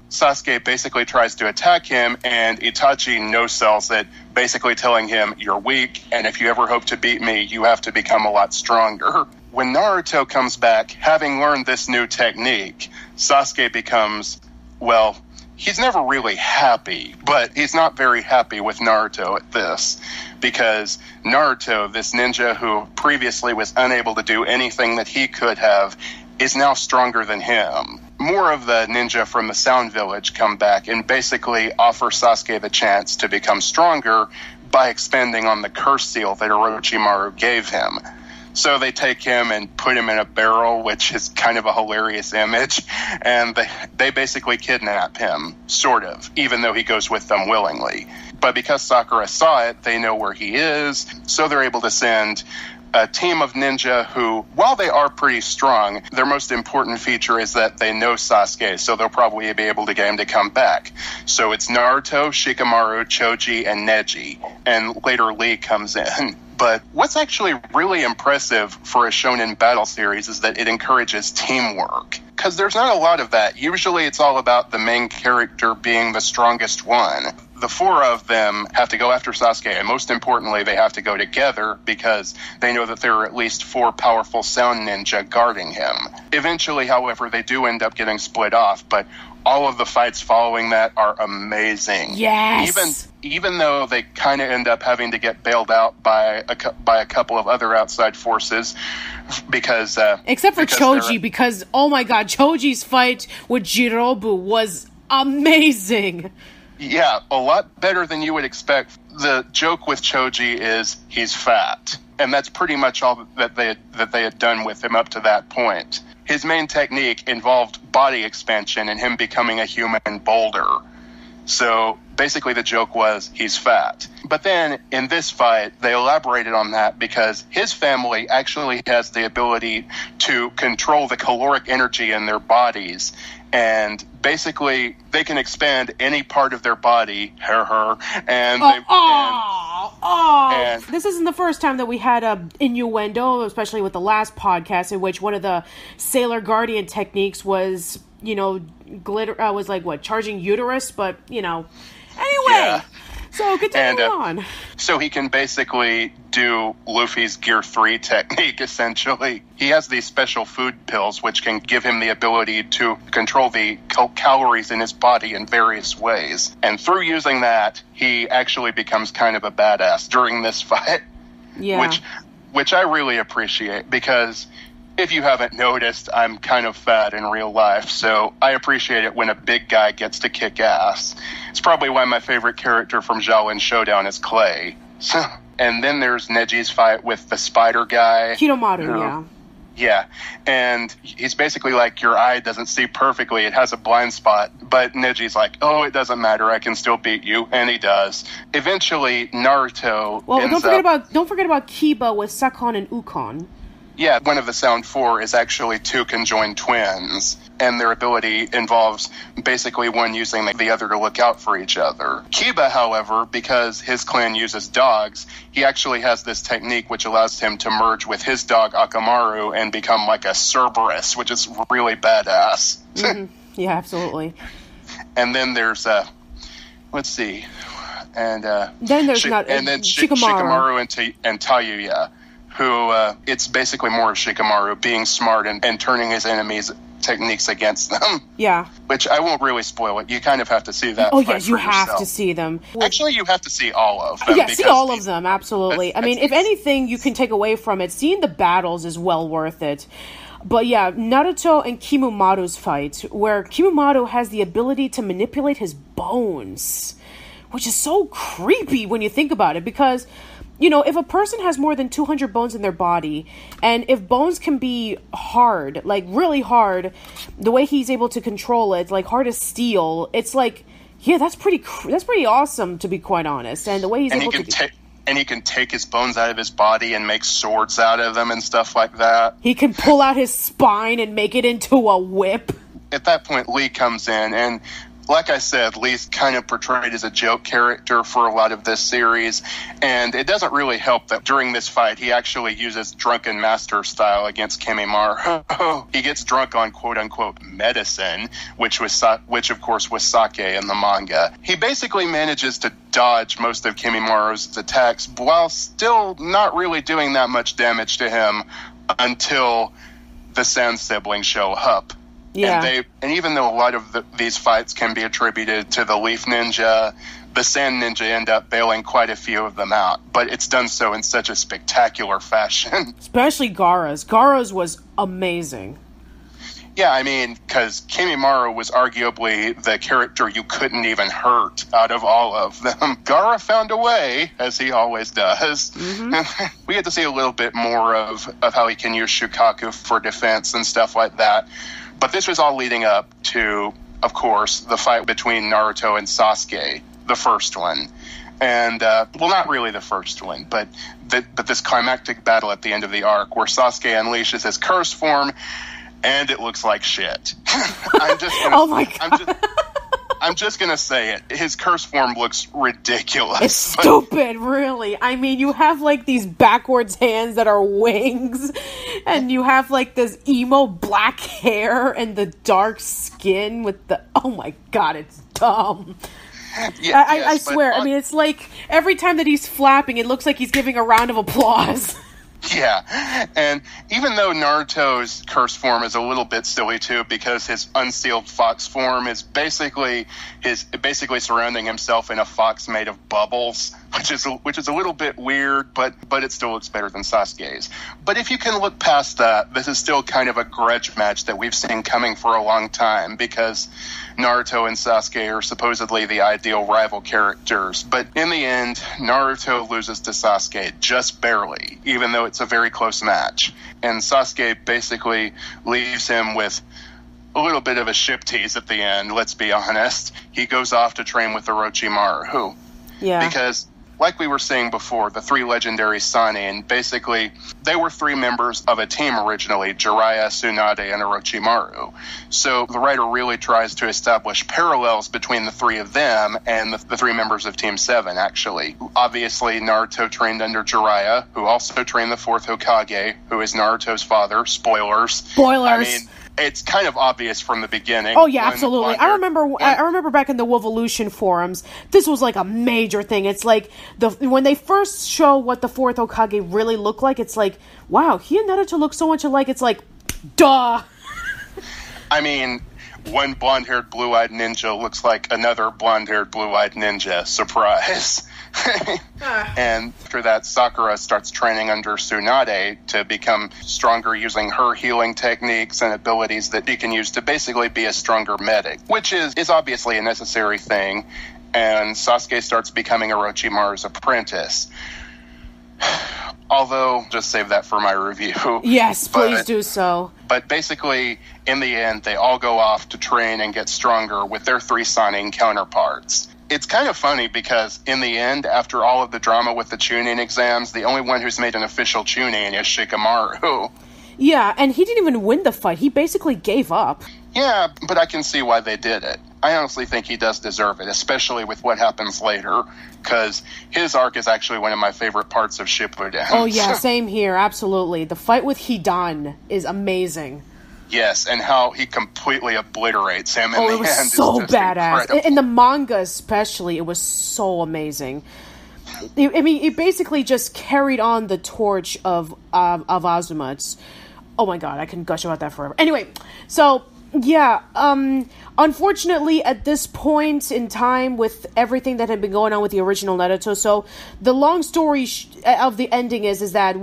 Sasuke basically tries to attack him, and Itachi no-sells it, basically telling him, "You're weak, and if you ever hope to beat me, you have to become a lot stronger." When Naruto comes back, having learned this new technique, Sasuke becomes, he's never really happy, but he's not very happy with Naruto at this, because Naruto, this ninja who previously was unable to do anything that he could have, is now stronger than him. More of the ninja from the Sound Village come back and basically offer Sasuke the chance to become stronger by expanding on the curse seal that Orochimaru gave him. So they take him and put him in a barrel, which is kind of a hilarious image, and they basically kidnap him, sort of, even though he goes with them willingly. But because Sakura saw it, they know where he is, so they're able to send a team of ninja who, while they are pretty strong, their most important feature is that they know Sasuke, so they'll probably be able to get him to come back. So it's Naruto, Shikamaru, Choji, and Neji, and later Lee comes in. But what's actually really impressive for a shonen battle series is that it encourages teamwork. Because there's not a lot of that. Usually it's all about the main character being the strongest one. The 4 of them have to go after Sasuke, and most importantly, they have to go together because they know that there are at least 4 powerful sound ninja guarding him. Eventually, however, they do end up getting split off, but all of the fights following that are amazing. Yes! Even though they kind of end up having to get bailed out by a couple of other outside forces, because... Except for Choji, because, oh my god, Choji's fight with Jirobu was amazing! Yeah, a lot better than you would expect. The joke with Choji is he's fat, and that's pretty much all that they had done with him up to that point. His main technique involved body expansion and him becoming a human boulder. So basically the joke was he's fat. But then in this fight, they elaborated on that because his family actually has the ability to control the caloric energy in their bodies. And basically they can expand any part of their body, and this isn't the first time that we had a innuendo, especially with the last podcast, in which one of the Sailor Guardian techniques was, glitter was like charging uterus, but anyway. Yeah. So continue on. So he can basically do Luffy's Gear 3 technique, essentially. He has these special food pills which can give him the ability to control the calories in his body in various ways. And through using that, he actually becomes kind of a badass during this fight. Yeah. Which I really appreciate, because if you haven't noticed, I'm kind of fat in real life, so I appreciate it when a big guy gets to kick ass. It's probably why my favorite character from Xiaolin Showdown is Clay. And then there's Neji's fight with the spider guy. Kidomaru, yeah. Yeah, and he's basically like, your eye doesn't see perfectly, it has a blind spot. But Neji's like, oh, it doesn't matter, I can still beat you, and he does. Eventually, Naruto don't forget about Kiba with Sakon and Ukon. Yeah, one of the Sound Four is actually two conjoined twins, and their ability involves basically one using the other to look out for each other. Kiba, however, because his clan uses dogs, he actually has this technique which allows him to merge with his dog Akamaru and become like a Cerberus, which is really badass. Mm-hmm. Yeah, absolutely. And then there's let's see, and then there's Shikamaru and Tayuya, who it's basically more of Shikamaru being smart and turning his enemies' techniques against them. Yeah. Which I won't really spoil it. You kind of have to see that. Oh, yes, you have to see them. Actually, you have to see all of them. Yeah, see all of them, absolutely. I mean, if anything you can take away from it, seeing the battles is well worth it. But yeah, Naruto and Kimumaru's fight, where Kimumaru has the ability to manipulate his bones, which is so creepy when you think about it, because if a person has more than 200 bones in their body, and if bones can be hard, like really hard, the way he's able to control it, like hard as steel, it's like, yeah, that's pretty awesome, to be quite honest. And the way he can take his bones out of his body and make swords out of them and stuff like that. He can pull out his spine and make it into a whip. At that point, Lee comes in, and like I said, Lee's kind of portrayed as a joke character for a lot of this series, and it doesn't really help that during this fight he actually uses drunken master style against Kimimaro. He gets drunk on quote-unquote medicine, which of course was sake in the manga. He basically manages to dodge most of Kimimaro's attacks while still not really doing that much damage to him until the Sand siblings show up. Yeah. And even though a lot of these fights can be attributed to the Leaf Ninja, the Sand Ninja end up bailing quite a few of them out. But it's done so in such a spectacular fashion. Especially Gaara's. Gaara's was amazing. Yeah, I mean, because Kimimaro was arguably the character you couldn't even hurt out of all of them. Gaara found a way, as he always does. Mm-hmm. We get to see a little bit more of how he can use Shukaku for defense and stuff like that. But this was all leading up to, of course, the fight between Naruto and Sasuke, the first one. And, well, not really the first one, but this climactic battle at the end of the arc where Sasuke unleashes his curse form, and it looks like shit. Oh my God. I'm just gonna say it. His curse form looks ridiculous. It's stupid, really. I mean, you have like these backwards hands that are wings, and you have like this emo black hair and the dark skin with the... Oh my God, it's dumb. Yeah, I swear. I mean, it's like every time that he's flapping, it looks like he's giving a round of applause. Yeah, and even though Naruto's curse form is a little bit silly too, because his unsealed fox form is basically surrounding himself in a fox made of bubbles, which is a little bit weird, but it still looks better than Sasuke's. But if you can look past that, this is still kind of a grudge match that we've seen coming for a long time, because Naruto and Sasuke are supposedly the ideal rival characters. But in the end, Naruto loses to Sasuke just barely, even though it's a very close match. And Sasuke basically leaves him with a little bit of a ship tease at the end, let's be honest. He goes off to train with Orochimaru. Yeah. Because, like we were saying before, the three legendary Sannin, basically, they were three members of a team originally, Jiraiya, Tsunade, and Orochimaru. So the writer really tries to establish parallels between the three of them and the three members of Team 7, actually. Obviously, Naruto trained under Jiraiya, who also trained the fourth Hokage, who is Naruto's father. Spoilers. Spoilers. I mean, it's kind of obvious from the beginning. Oh yeah, absolutely. I remember back in the Wolvolution forums, this was like a major thing. It's like when they first show what the fourth Hokage really looked like, it's like, wow, he and Naruto look so much alike. It's like, duh. I mean, one blonde-haired, blue-eyed ninja looks like another blonde-haired, blue-eyed ninja. Surprise. And after that, Sakura starts training under Tsunade to become stronger using her healing techniques and abilities that she can use to basically be a stronger medic, which is obviously a necessary thing. And Sasuke starts becoming Orochimaru's apprentice. Although, just save that for my review. Yes, please do so. But basically, in the end, they all go off to train and get stronger with their three Sannin counterparts. It's kind of funny because in the end, after all of the drama with the Chunin exams, the only one who's made an official Chunin is Shikamaru. Yeah, and he didn't even win the fight. He basically gave up. Yeah, but I can see why they did it. I honestly think he does deserve it, especially with what happens later, because his arc is actually one of my favorite parts of Shippuden. Oh yeah, same here, absolutely. The fight with Hidan is amazing. Yes, and how he completely obliterates him in the end. Oh, it was so badass. Incredible. In the manga especially, it was so amazing. I mean, it basically just carried on the torch of Azuma. Oh my god, I can gush about that forever. Anyway, so, yeah, unfortunately, at this point in time, with everything that had been going on with the original Naruto, so the long story of the ending is that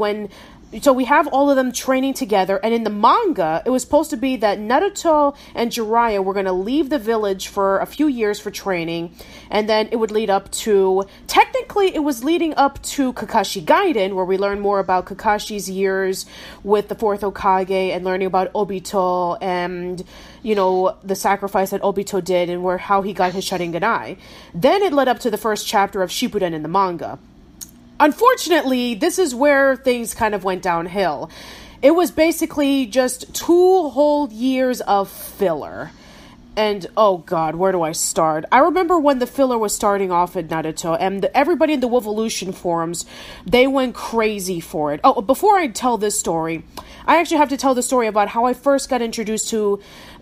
so we have all of them training together, and in the manga, it was supposed to be that Naruto and Jiraiya were going to leave the village for a few years for training, and then it would lead up to, technically it was leading up to Kakashi Gaiden, where we learn more about Kakashi's years with the fourth Hokage, and learning about Obito, and, you know, the sacrifice that Obito did, and how he got his Sharingan. Then it led up to the first chapter of Shippuden in the manga. Unfortunately, this is where things kind of went downhill. It was basically just 2 whole years of filler. And, oh god, where do I start? I remember when the filler was starting off at Naruto, and everybody in the Wolvolution forums, they went crazy for it. Oh, before I tell this story, I actually have to tell the story about how I first got introduced to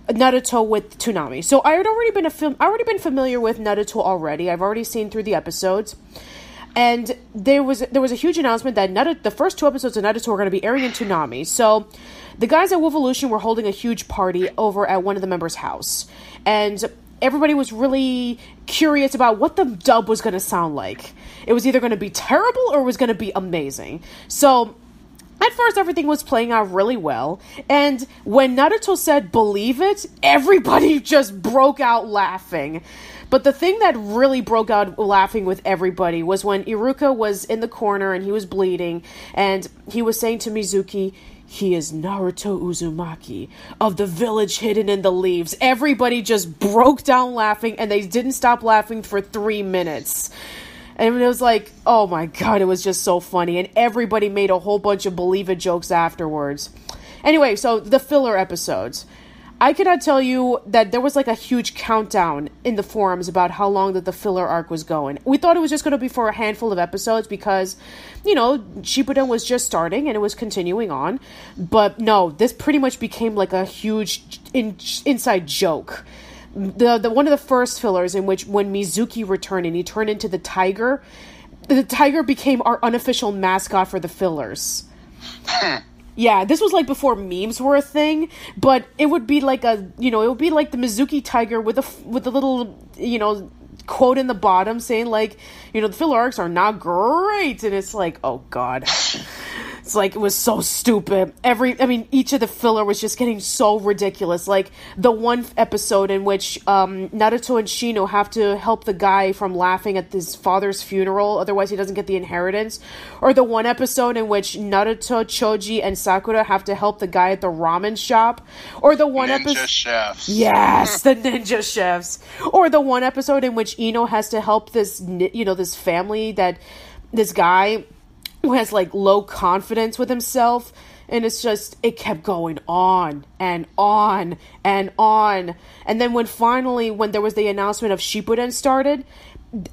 Naruto with Tsunade. So I had already been familiar with Naruto already. I've already seen through the episodes. And there was a huge announcement that the first 2 episodes of Naruto were going to be airing in Tsunade. So the guys at Wolvolution were holding a huge party over at one of the members' house. And everybody was really curious about what the dub was going to sound like. It was either going to be terrible or it was going to be amazing. So at first, everything was playing out really well. And when Naruto said, "Believe it," everybody just broke out laughing. But the thing that really broke out laughing with everybody was when Haruka was in the corner and he was bleeding, and he was saying to Mizuki, "He is Naruto Uzumaki of the village hidden in the leaves." Everybody just broke down laughing, and they didn't stop laughing for 3 minutes. And it was like, oh my god, it was just so funny. And everybody made a whole bunch of Believe It jokes afterwards. Anyway, so the filler episodes. I cannot tell you that there was like a huge countdown in the forums about how long that the filler arc was going. We thought it was just going to be for a handful of episodes because, you know, Shippuden was just starting and it was continuing on. But no, this pretty much became like a huge inside joke. The one of the first fillers in which when Mizuki returned and he turned into the tiger became our unofficial mascot for the fillers. Yeah, this was like before memes were a thing, but it would be like it would be like the Mizuki tiger with a little, quote in the bottom saying like, the filler arcs are not great, and it's like, oh god. It's like, it was so stupid. Each of the filler was just getting so ridiculous. Like, the one episode in which Naruto and Shino have to help the guy from laughing at his father's funeral, otherwise he doesn't get the inheritance. Or the one episode in which Naruto, Choji, and Sakura have to help the guy at the ramen shop. Or the one episode... Ninja chefs. Yes, the ninja chefs. Or the one episode in which Ino has to help this family this guy who has like low confidence with himself, and it kept going on and on and on. And then when there was the announcement of Shippuden started,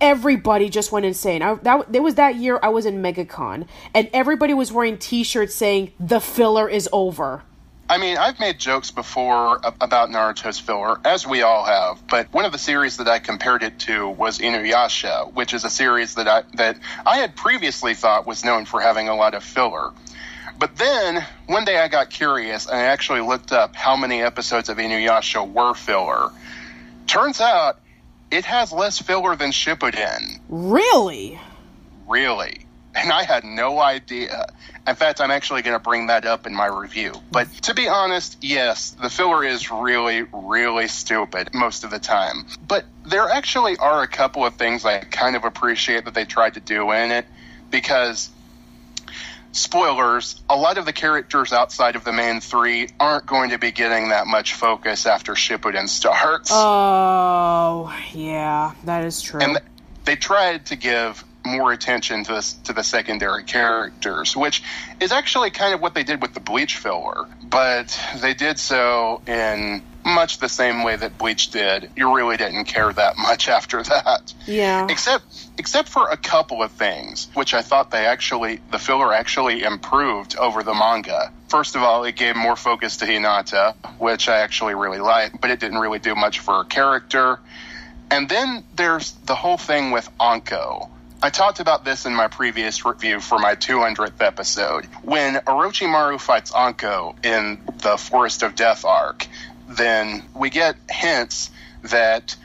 everybody just went insane. There was that year I was in MegaCon, and everybody was wearing t-shirts saying the filler is over. I mean, I've made jokes before about Naruto's filler, as we all have, but one of the series that I compared it to was Inuyasha, which is a series that I had previously thought was known for having a lot of filler. But then, one day I got curious, and I actually looked up how many episodes of Inuyasha were filler. Turns out, it has less filler than Shippuden. Really? Really. And I had no idea. In fact, I'm actually going to bring that up in my review. But to be honest, yes, the filler is really, really stupid most of the time. But there actually are a couple of things I kind of appreciate that they tried to do in it. Because, spoilers, a lot of the characters outside of the main three aren't going to be getting that much focus after Shippuden starts. Oh, yeah, that is true. And they tried to give more attention to the secondary characters, which is actually kind of what they did with the Bleach filler, but they did so in much the same way that Bleach did. You really didn't care that much after that. Yeah. Except for a couple of things, which I thought the filler actually improved over the manga. First of all, it gave more focus to Hinata, which I actually really liked, but it didn't really do much for her character. And then there's the whole thing with Anko. I talked about this in my previous review for my 200th episode. When Orochimaru fights Anko in the Forest of Death arc, then we get hints that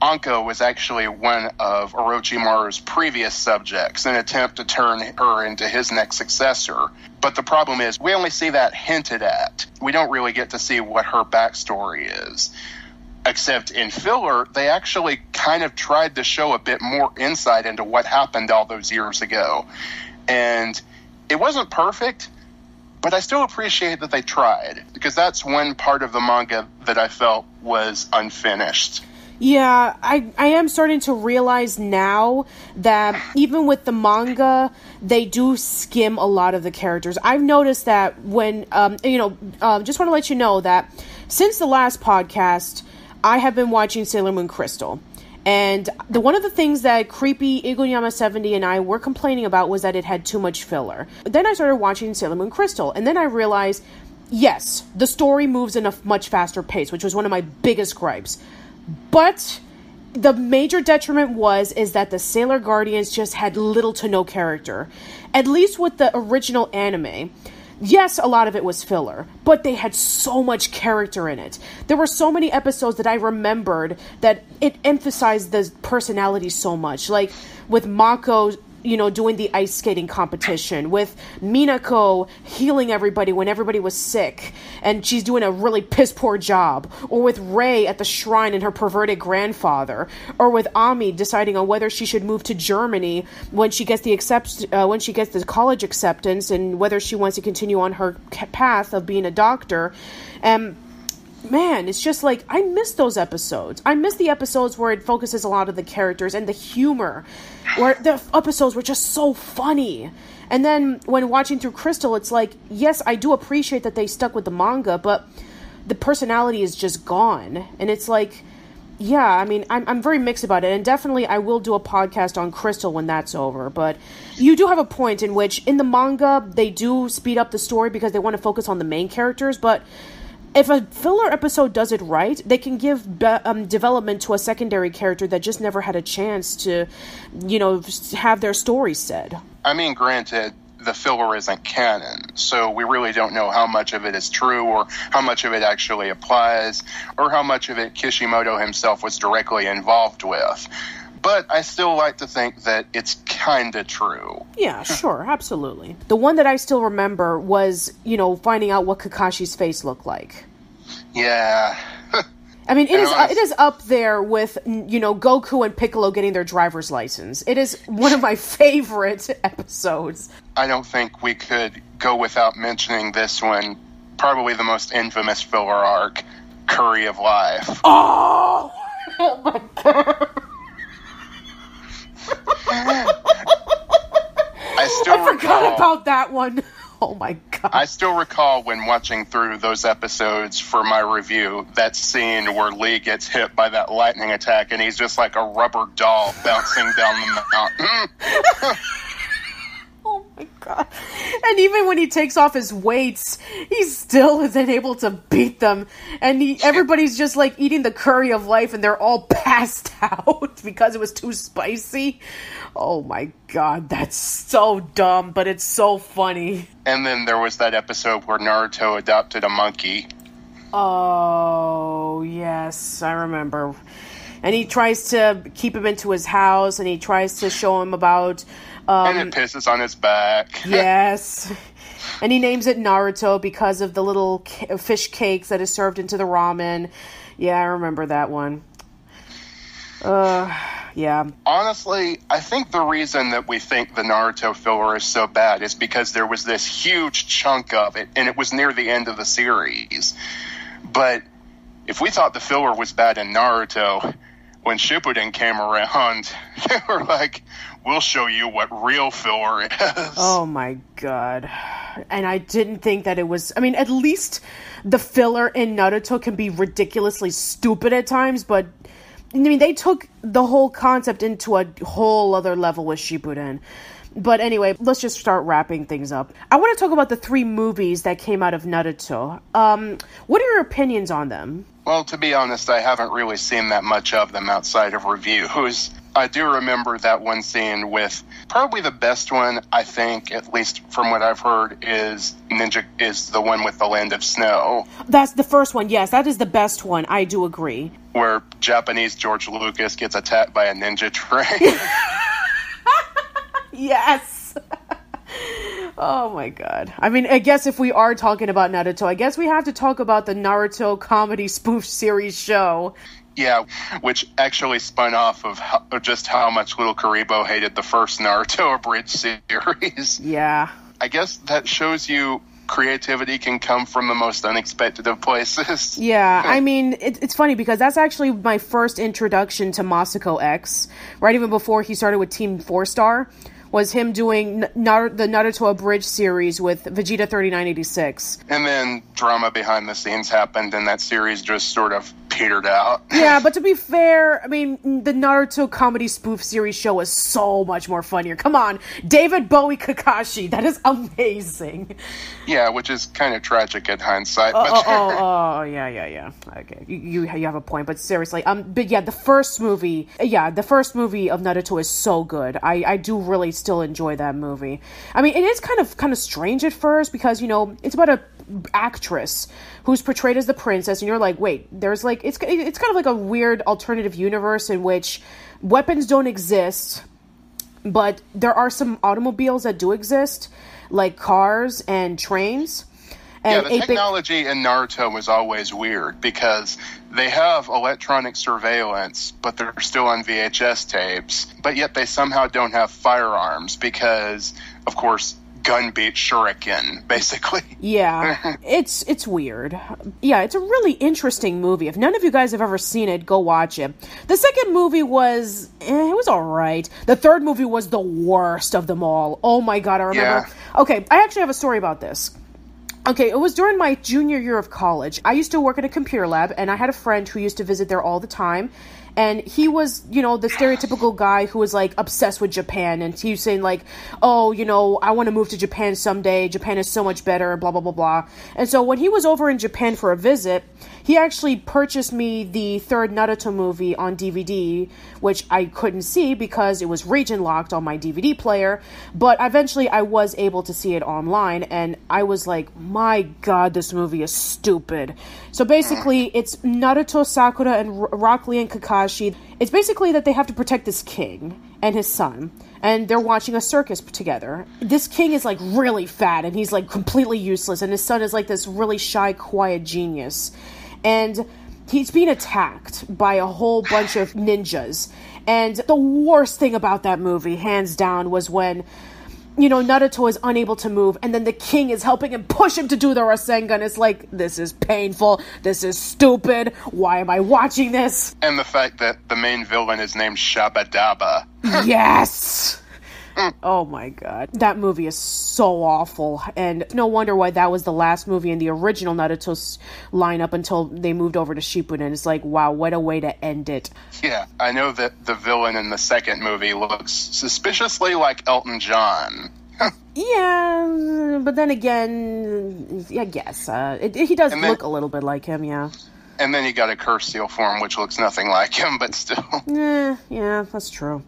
Anko was actually one of Orochimaru's previous subjects, an attempt to turn her into his next successor. But the problem is, we only see that hinted at. We don't really get to see what her backstory is. Except in filler, they actually kind of tried to show a bit more insight into what happened all those years ago. And it wasn't perfect, but I still appreciate that they tried, because that's one part of the manga that I felt was unfinished. Yeah, I am starting to realize now that even with the manga, they do skim a lot of the characters. I've noticed that when, just want to let you know that since the last podcast, I have been watching Sailor Moon Crystal. And one of the things that creepy Iguyama 70 and I were complaining about was that it had too much filler. Then I started watching Sailor Moon Crystal, and then I realized, yes, the story moves in a much faster pace, which was one of my biggest gripes. But the major detriment is that the Sailor Guardians just had little to no character. At least with the original anime. Yes, a lot of it was filler, but they had so much character in it. There were so many episodes that I remembered that it emphasized the personality so much. Like with Mako, doing the ice skating competition, with Minako healing everybody when everybody was sick, and she's doing a really piss poor job, or with Rei at the shrine and her perverted grandfather, or with Ami deciding on whether she should move to Germany when she gets the college acceptance, and whether she wants to continue on her path of being a doctor. Man, it's just like, I miss those episodes. I miss the episodes where it focuses a lot of the characters and the humor, where the episodes were just so funny. And then when watching through Crystal, it's like, yes, I do appreciate that they stuck with the manga, but the personality is just gone. And it's like, yeah, I mean, I'm very mixed about it. And definitely I will do a podcast on Crystal when that's over. But you do have a point in which in the manga, they do speed up the story because they want to focus on the main characters, but if a filler episode does it right, they can give development to a secondary character that just never had a chance to, have their story said. I mean, granted, the filler isn't canon, so we really don't know how much of it is true or how much of it actually applies or how much of it Kishimoto himself was directly involved with. But I still like to think that it's kind of true. Yeah, sure, absolutely. The one that I still remember was, finding out what Kakashi's face looked like. Yeah. I mean, it is up there with, Goku and Piccolo getting their driver's license. It is one of my favorite episodes. I don't think we could go without mentioning this one. Probably the most infamous filler arc, Curry of Life. Oh my god. I forgot about that one. Oh my god. I still recall when watching through those episodes for my review, that scene where Lee gets hit by that lightning attack and he's just like a rubber doll bouncing down the mountain. Oh my god. And even when he takes off his weights, he still isn't able to beat them. And everybody's just like eating the curry of life and they're all passed out because it was too spicy. Oh my god, that's so dumb, but it's so funny. And then there was that episode where Naruto adopted a monkey. Oh, yes, I remember. And he tries to keep him into his house, and he tries to show him about... and it pisses on his back. Yes. And he names it Naruto because of the little fish cakes that is served into the ramen. Yeah, I remember that one. Yeah. Honestly, I think the reason that we think the Naruto filler is so bad is because there was this huge chunk of it, and it was near the end of the series. But if we thought the filler was bad in Naruto, when Shippuden came around, they were like, we'll show you what real filler is. Oh my god. And I didn't think that it was... I mean, at least the filler in Naruto can be ridiculously stupid at times, but... I mean, they took the whole concept into a whole other level with Shippuden. But anyway, let's just start wrapping things up. I want to talk about the 3 movies that came out of Naruto. What are your opinions on them? Well, to be honest, I haven't really seen that much of them outside of reviews. I do remember that one scene with probably the best one, I think, at least from what I've heard, is the one with the Land of Snow. That's the first one, yes. That is the best one. I do agree. Where Japanese George Lucas gets attacked by a ninja train. Yes. Oh my god. I mean, I guess if we are talking about Naruto, I guess we have to talk about the Naruto comedy spoof series show. Yeah, which actually spun off of just how much little Karibo hated the first Naruto abridged series. Yeah. I guess that shows you creativity can come from the most unexpected of places. Yeah, I mean, it's funny because that's actually my first introduction to Masako X, right even before he started with Team 4-Star, was him doing the Naruto abridged series with Vegeta 3986. And then drama behind the scenes happened and that series just sort of petered out. Yeah, but to be fair, I mean, the Naruto comedy spoof series show was so much more funnier. Come on, David Bowie Kakashi, that is amazing. Yeah, which is kind of tragic in hindsight. Yeah. Okay, you have a point, but seriously, but yeah, the first movie of Naruto is so good. I do really still enjoy that movie. I mean, it is kind of strange at first because, it's about a actress who's portrayed as the princess, and you're like, wait, there's like, it's kind of like a weird alternative universe in which weapons don't exist, but there are some automobiles that do exist, like cars and trains. And the technology in Naruto was always weird because they have electronic surveillance, but they're still on VHS tapes, but yet they somehow don't have firearms because, of course, gun beat shuriken, basically. Yeah, it's weird. Yeah, it's a really interesting movie. If none of you guys have ever seen it, go watch it. The second movie was, it was alright. The third movie was the worst of them all. Oh my god, I remember. Yeah. Okay, I actually have a story about this. Okay, it was during my junior year of college. I used to work at a computer lab, and I had a friend who used to visit there all the time. And he was, the stereotypical guy who was, like, obsessed with Japan. And he was saying, like, oh, I want to move to Japan someday. Japan is so much better, blah, blah, blah, blah. And so when he was over in Japan for a visit, he actually purchased me the third Naruto movie on DVD, which I couldn't see because it was region locked on my DVD player. But eventually I was able to see it online. And I was like, my god, this movie is stupid. So basically, it's Naruto, Sakura, and Rock Lee and Kakashi. It's basically that they have to protect this king. and his son. And they're watching a circus together. This king is, like, really fat, and he's, like, completely useless. And his son is, like, this really shy, quiet genius. And he's being attacked by a whole bunch of ninjas. And the worst thing about that movie, hands down, was when, Naruto is unable to move, and then the king is helping him push him to do the Rasengan. It's like, this is painful. This is stupid. Why am I watching this? And the fact that the main villain is named Shabadaba. Yes! Oh my god. That movie is so awful. And no wonder why that was the last movie in the original Naruto's lineup until they moved over to Shippuden. It's like, wow, what a way to end it. Yeah, I know that the villain in the second movie looks suspiciously like Elton John. Yeah, but then again, I guess. He does look a little bit like him, yeah. And then you got a curse seal form, which looks nothing like him, but still. Yeah, that's true.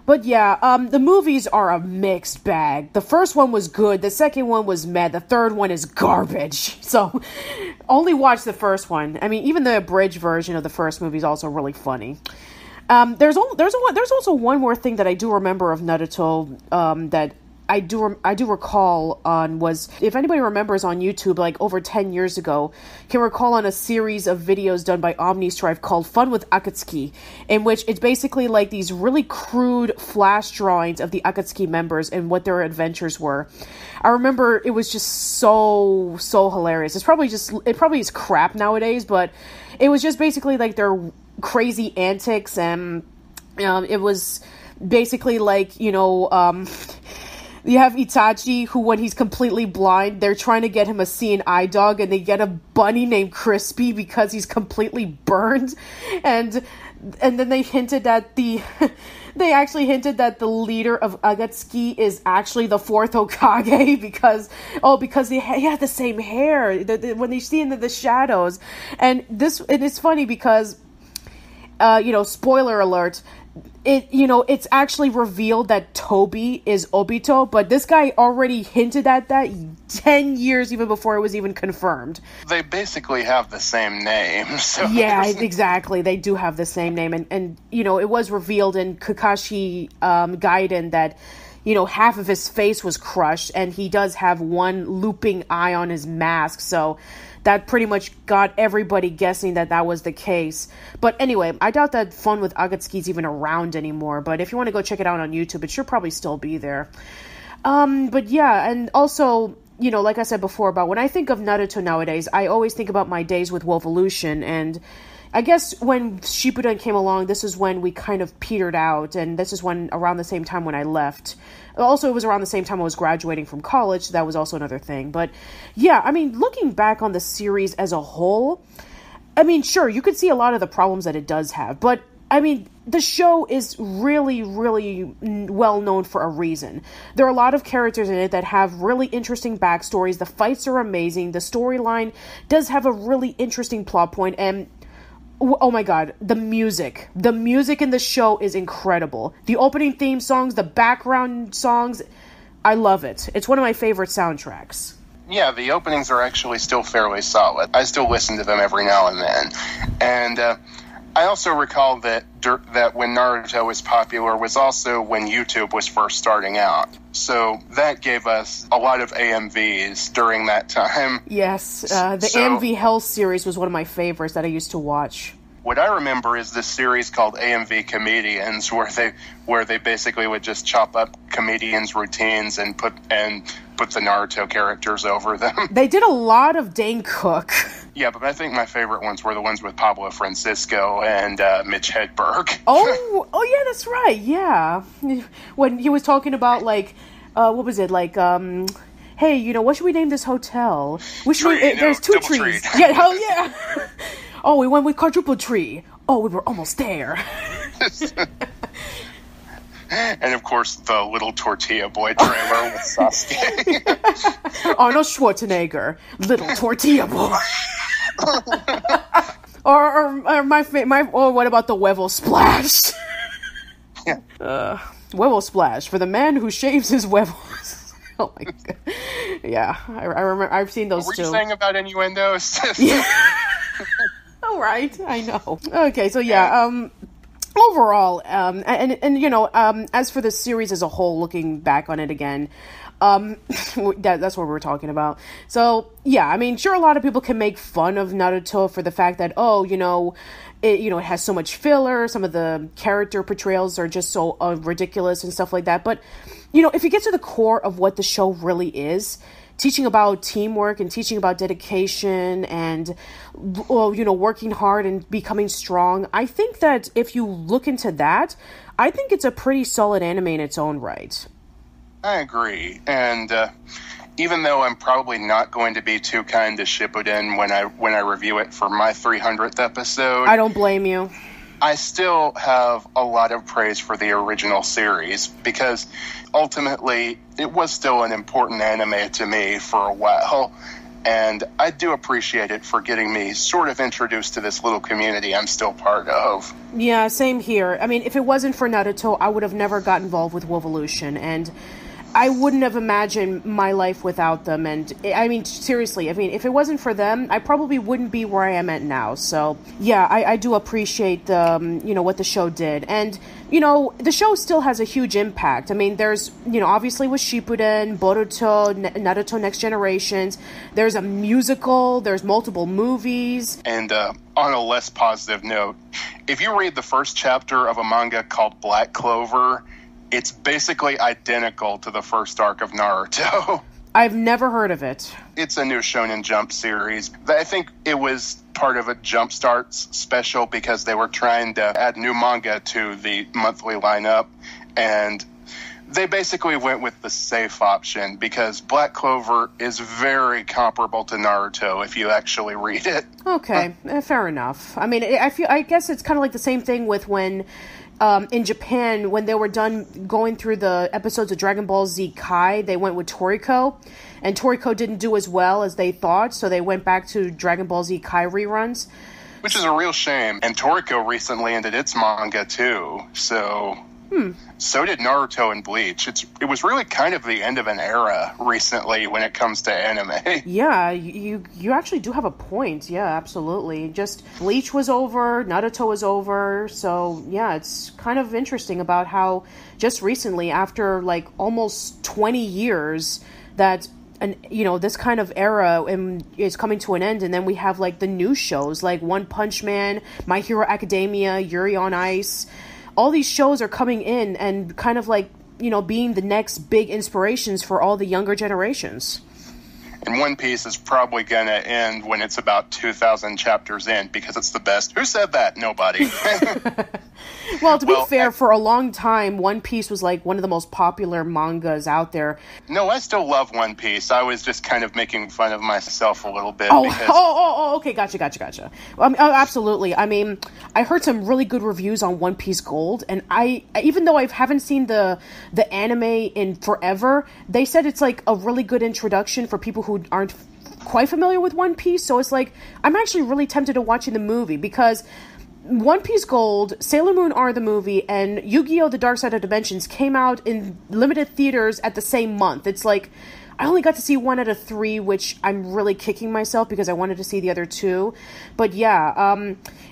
But yeah, the movies are a mixed bag. The first one was good, the second one was meh, the third one is garbage. So, only watch the first one. I mean, even the abridged version of the first movie is also really funny. There's also one more thing that I do remember of Naruto that I do recall on was, if anybody remembers on YouTube, like over 10 years ago, can recall on a series of videos done by OmniStrife called Fun with Akatsuki, in which it's basically like these really crude flash drawings of the Akatsuki members and what their adventures were. I remember it was just so hilarious. It probably is crap nowadays, but it was just basically like their crazy antics, and it was basically like, you have Itachi, who, when he's completely blind, they're trying to get him a seeing eye dog, and they get a bunny named Crispy because he's completely burned. And then they hinted that they actually hinted that the leader of Akatsuki is actually the fourth Hokage because he had the same hair when they see into the shadows. And it's funny because, spoiler alert, it's actually revealed that Toby is Obito, but this guy already hinted at that 10 years even before it was even confirmed. They basically have the same name. So yeah, exactly. They do have the same name. And it was revealed in Kakashi Gaiden that, half of his face was crushed, and he does have one looping eye on his mask, so that pretty much got everybody guessing that was the case. But anyway, I doubt that Fun with Akatsuki's even around anymore, but if you want to go check it out on YouTube, it should probably still be there. But yeah, and also, like I said before, about when I think of Naruto nowadays, I always think about my days with Wolvolution, and I guess when Shippuden came along, this is when we kind of petered out, and this is around the same time when I left. Also, it was around the same time I was graduating from college, so that was also another thing. But yeah, I mean, looking back on the series as a whole, I mean, sure, you could see a lot of the problems that it does have, but I mean, the show is really, really well known for a reason. There are a lot of characters in it that have really interesting backstories. The fights are amazing. The storyline does have a really interesting plot point, and oh my god, the music in the show is incredible. The opening theme songs, the background songs, I love it. It's one of my favorite soundtracks. Yeah, the openings are actually still fairly solid. I still listen to them every now and then. And I also recall that when Naruto was popular was also when YouTube was first starting out. So that gave us a lot of AMVs during that time. Yes, the AMV Hell series was one of my favorites that I used to watch. What I remember is this series called AMV Comedians, where they basically would just chop up comedians' routines and put the Naruto characters over them. They did a lot of Dane Cook. Yeah, but I think my favorite ones were the ones with Pablo Francisco and Mitch Hedberg. Oh yeah, that's right. Yeah, when he was talking about like, what was it like? Hey, what should we name this hotel? We should. There's two trees. Yeah, hell yeah. Oh, we went with quadruple tree. Oh, we were almost there. And of course, the little tortilla boy trailer with Sasuke. Arnold Schwarzenegger, little tortilla boy. or what about the Wevel Splash? Yeah. Wevel Splash for the man who shaves his Wevels. Oh my god. Yeah, I remember. I've seen those what too. What were you saying about innuendos? Yeah. All right, I know. Okay, so yeah, overall, and you know, as for the series as a whole, looking back on it again, that's what we're talking about. So yeah, I mean, sure, a lot of people can make fun of Naruto for the fact that, oh, you know, it has so much filler. Some of the character portrayals are just so ridiculous and stuff like that. But you know, if you get to the core of what the show really is, teaching about teamwork and teaching about dedication and, well, you know, working hard and becoming strong. I think that if you look into that, I think it's a pretty solid anime in its own right. I agree. And even though I'm probably not going to be too kind to Shippuden when I review it for my 300th episode, I don't blame you. I still have a lot of praise for the original series because ultimately it was still an important anime to me for a while, and I do appreciate it for getting me sort of introduced to this little community I'm still part of. Yeah, same here. I mean, if it wasn't for Naruto, I would have never got involved with Wovolution, and I wouldn't have imagined my life without them. And I mean, seriously, I mean, if it wasn't for them, I probably wouldn't be where I am at now. So yeah, I do appreciate the, you know, what the show did. And, you know, the show still has a huge impact. I mean, there's, you know, obviously with Shippuden, Boruto, Naruto Next Generations, there's a musical, there's multiple movies. And on a less positive note, if you read the first chapter of a manga called Black Clover, it's basically identical to the first arc of Naruto. I've never heard of it. It's a new Shonen Jump series. I think it was part of a Jumpstart special because they were trying to add new manga to the monthly lineup, and they basically went with the safe option because Black Clover is very comparable to Naruto if you actually read it. Okay, fair enough. I mean, I guess it's kind of like the same thing with when in Japan, when they were done going through the episodes of Dragon Ball Z Kai, they went with Toriko, and Toriko didn't do as well as they thought, so they went back to Dragon Ball Z Kai reruns. Which is a real shame. And Toriko recently ended its manga, too, so... So did Naruto and Bleach. It was really kind of the end of an era recently when it comes to anime. Yeah, you actually do have a point. Yeah, absolutely. Just Bleach was over, Naruto was over. So yeah, it's kind of interesting about how just recently, after like almost 20 years, that this kind of era is coming to an end, and then we have like the new shows like One Punch Man, My Hero Academia, Yuri on Ice. All these shows are coming in and kind of like, you know, being the next big inspirations for all the younger generations. And One Piece is probably going to end when it's about 2,000 chapters in because it's the best. Who said that? Nobody. Well, to be fair, for a long time, One Piece was like one of the most popular mangas out there. No, I still love One Piece. I was just kind of making fun of myself a little bit. Okay, gotcha. Absolutely. I mean, I heard some really good reviews on One Piece Gold, and even though I haven't seen the anime in forever, they said it's like a really good introduction for people who aren't quite familiar with One Piece. So it's like, I'm actually really tempted to watching the movie because One Piece Gold, Sailor Moon R the movie, and Yu-Gi-Oh! The Dark Side of Dimensions came out in limited theaters at the same month. It's like, I only got to see 1 out of 3, which I'm really kicking myself because I wanted to see the other 2. But yeah,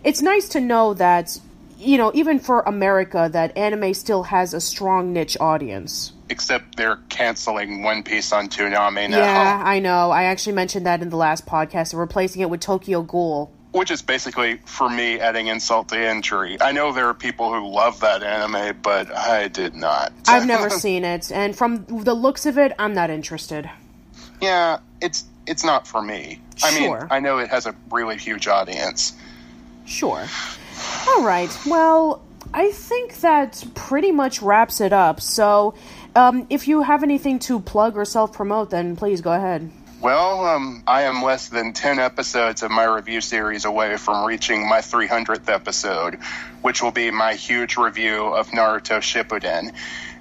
it's nice to know that, you know, even for America, that anime still has a strong niche audience. Except they're canceling One Piece on Toonami now. Yeah, I know. I actually mentioned that in the last podcast. They're replacing it with Tokyo Ghoul. Which is basically, for me, adding insult to injury. I know there are people who love that anime, but I did not. I've never seen it, and from the looks of it, I'm not interested. Yeah, it's not for me. Sure. I mean, I know it has a really huge audience. Sure. All right. Well, I think that pretty much wraps it up. So, if you have anything to plug or self-promote, then please go ahead. Well, I am less than 10 episodes of my review series away from reaching my 300th episode, which will be my huge review of Naruto Shippuden.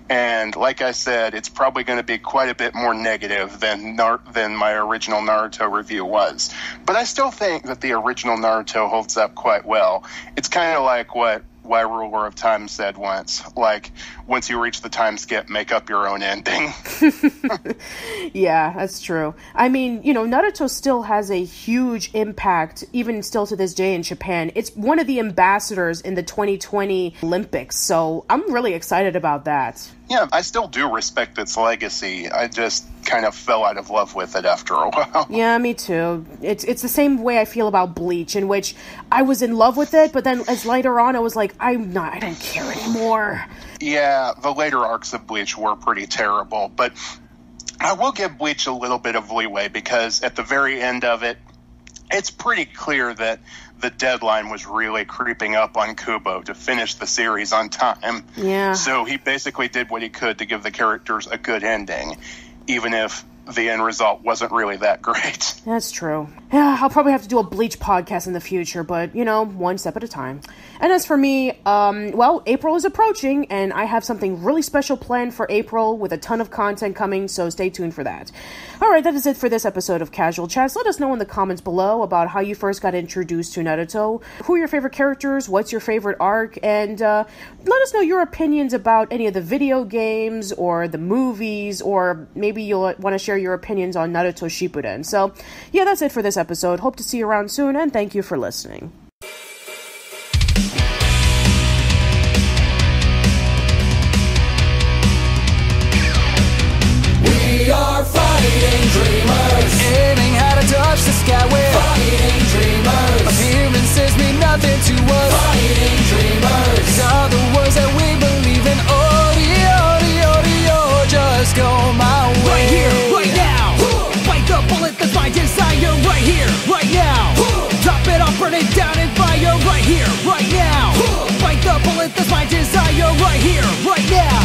And like I said, it's probably going to be quite a bit more negative than my original Naruto review was. But I still think that the original Naruto holds up quite well. It's kind of like what why Ruler of Time said once, like, once you reach the time skip, make up your own ending. Yeah, that's true. I mean, Naruto still has a huge impact, even still to this day in Japan. It's one of the ambassadors in the 2020 Olympics, so I'm really excited about that. Yeah, I still do respect its legacy. I just kind of fell out of love with it after a while. Yeah, me too. It's the same way I feel about Bleach, in which I was in love with it, but then as later on I was like, I don't care anymore. Yeah, the later arcs of Bleach were pretty terrible, but I will give Bleach a little bit of leeway because at the very end of it, it's pretty clear that the deadline was really creeping up on Kubo to finish the series on time. Yeah. So he basically did what he could to give the characters a good ending, even if the end result wasn't really that great. That's true. Yeah, I'll probably have to do a Bleach podcast in the future, but, one step at a time. And as for me, April is approaching, and I have something really special planned for April with a ton of content coming, so stay tuned for that. Alright, that is it for this episode of Casual Chats. Let us know in the comments below about how you first got introduced to Naruto, who are your favorite characters, what's your favorite arc, and let us know your opinions about any of the video games, or the movies, or maybe you'll want to share your opinions on Naruto Shippuden. So, yeah, that's it for this episode. Hope to see you around soon, and thank you for listening. We are fighting dreamers, aiming how to touch the sky with fighting dreamers. Appearances mean nothing to us. Fighting dreamers, these are the words that we believe in. Just go my way. Right here, right now. Fight the bullet, that's my desire. Right here, right now. Drop it off, burn it down in fire. Right here, right now. Fight the bullet, that's my desire. Right here, right now.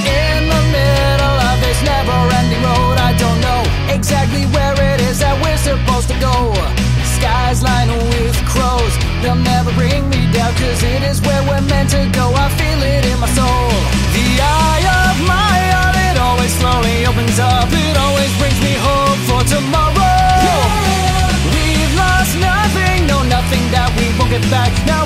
In the middle of this never-ending road, I don't know exactly where it is that we're supposed to go. Skies lined with crows, they'll never bring me down, cause it is where we're meant to go. I feel it in my soul. The eye of my heart, it always slowly opens up. It always brings me hope for tomorrow. Yeah. We've lost nothing, no nothing that we won't get back. Now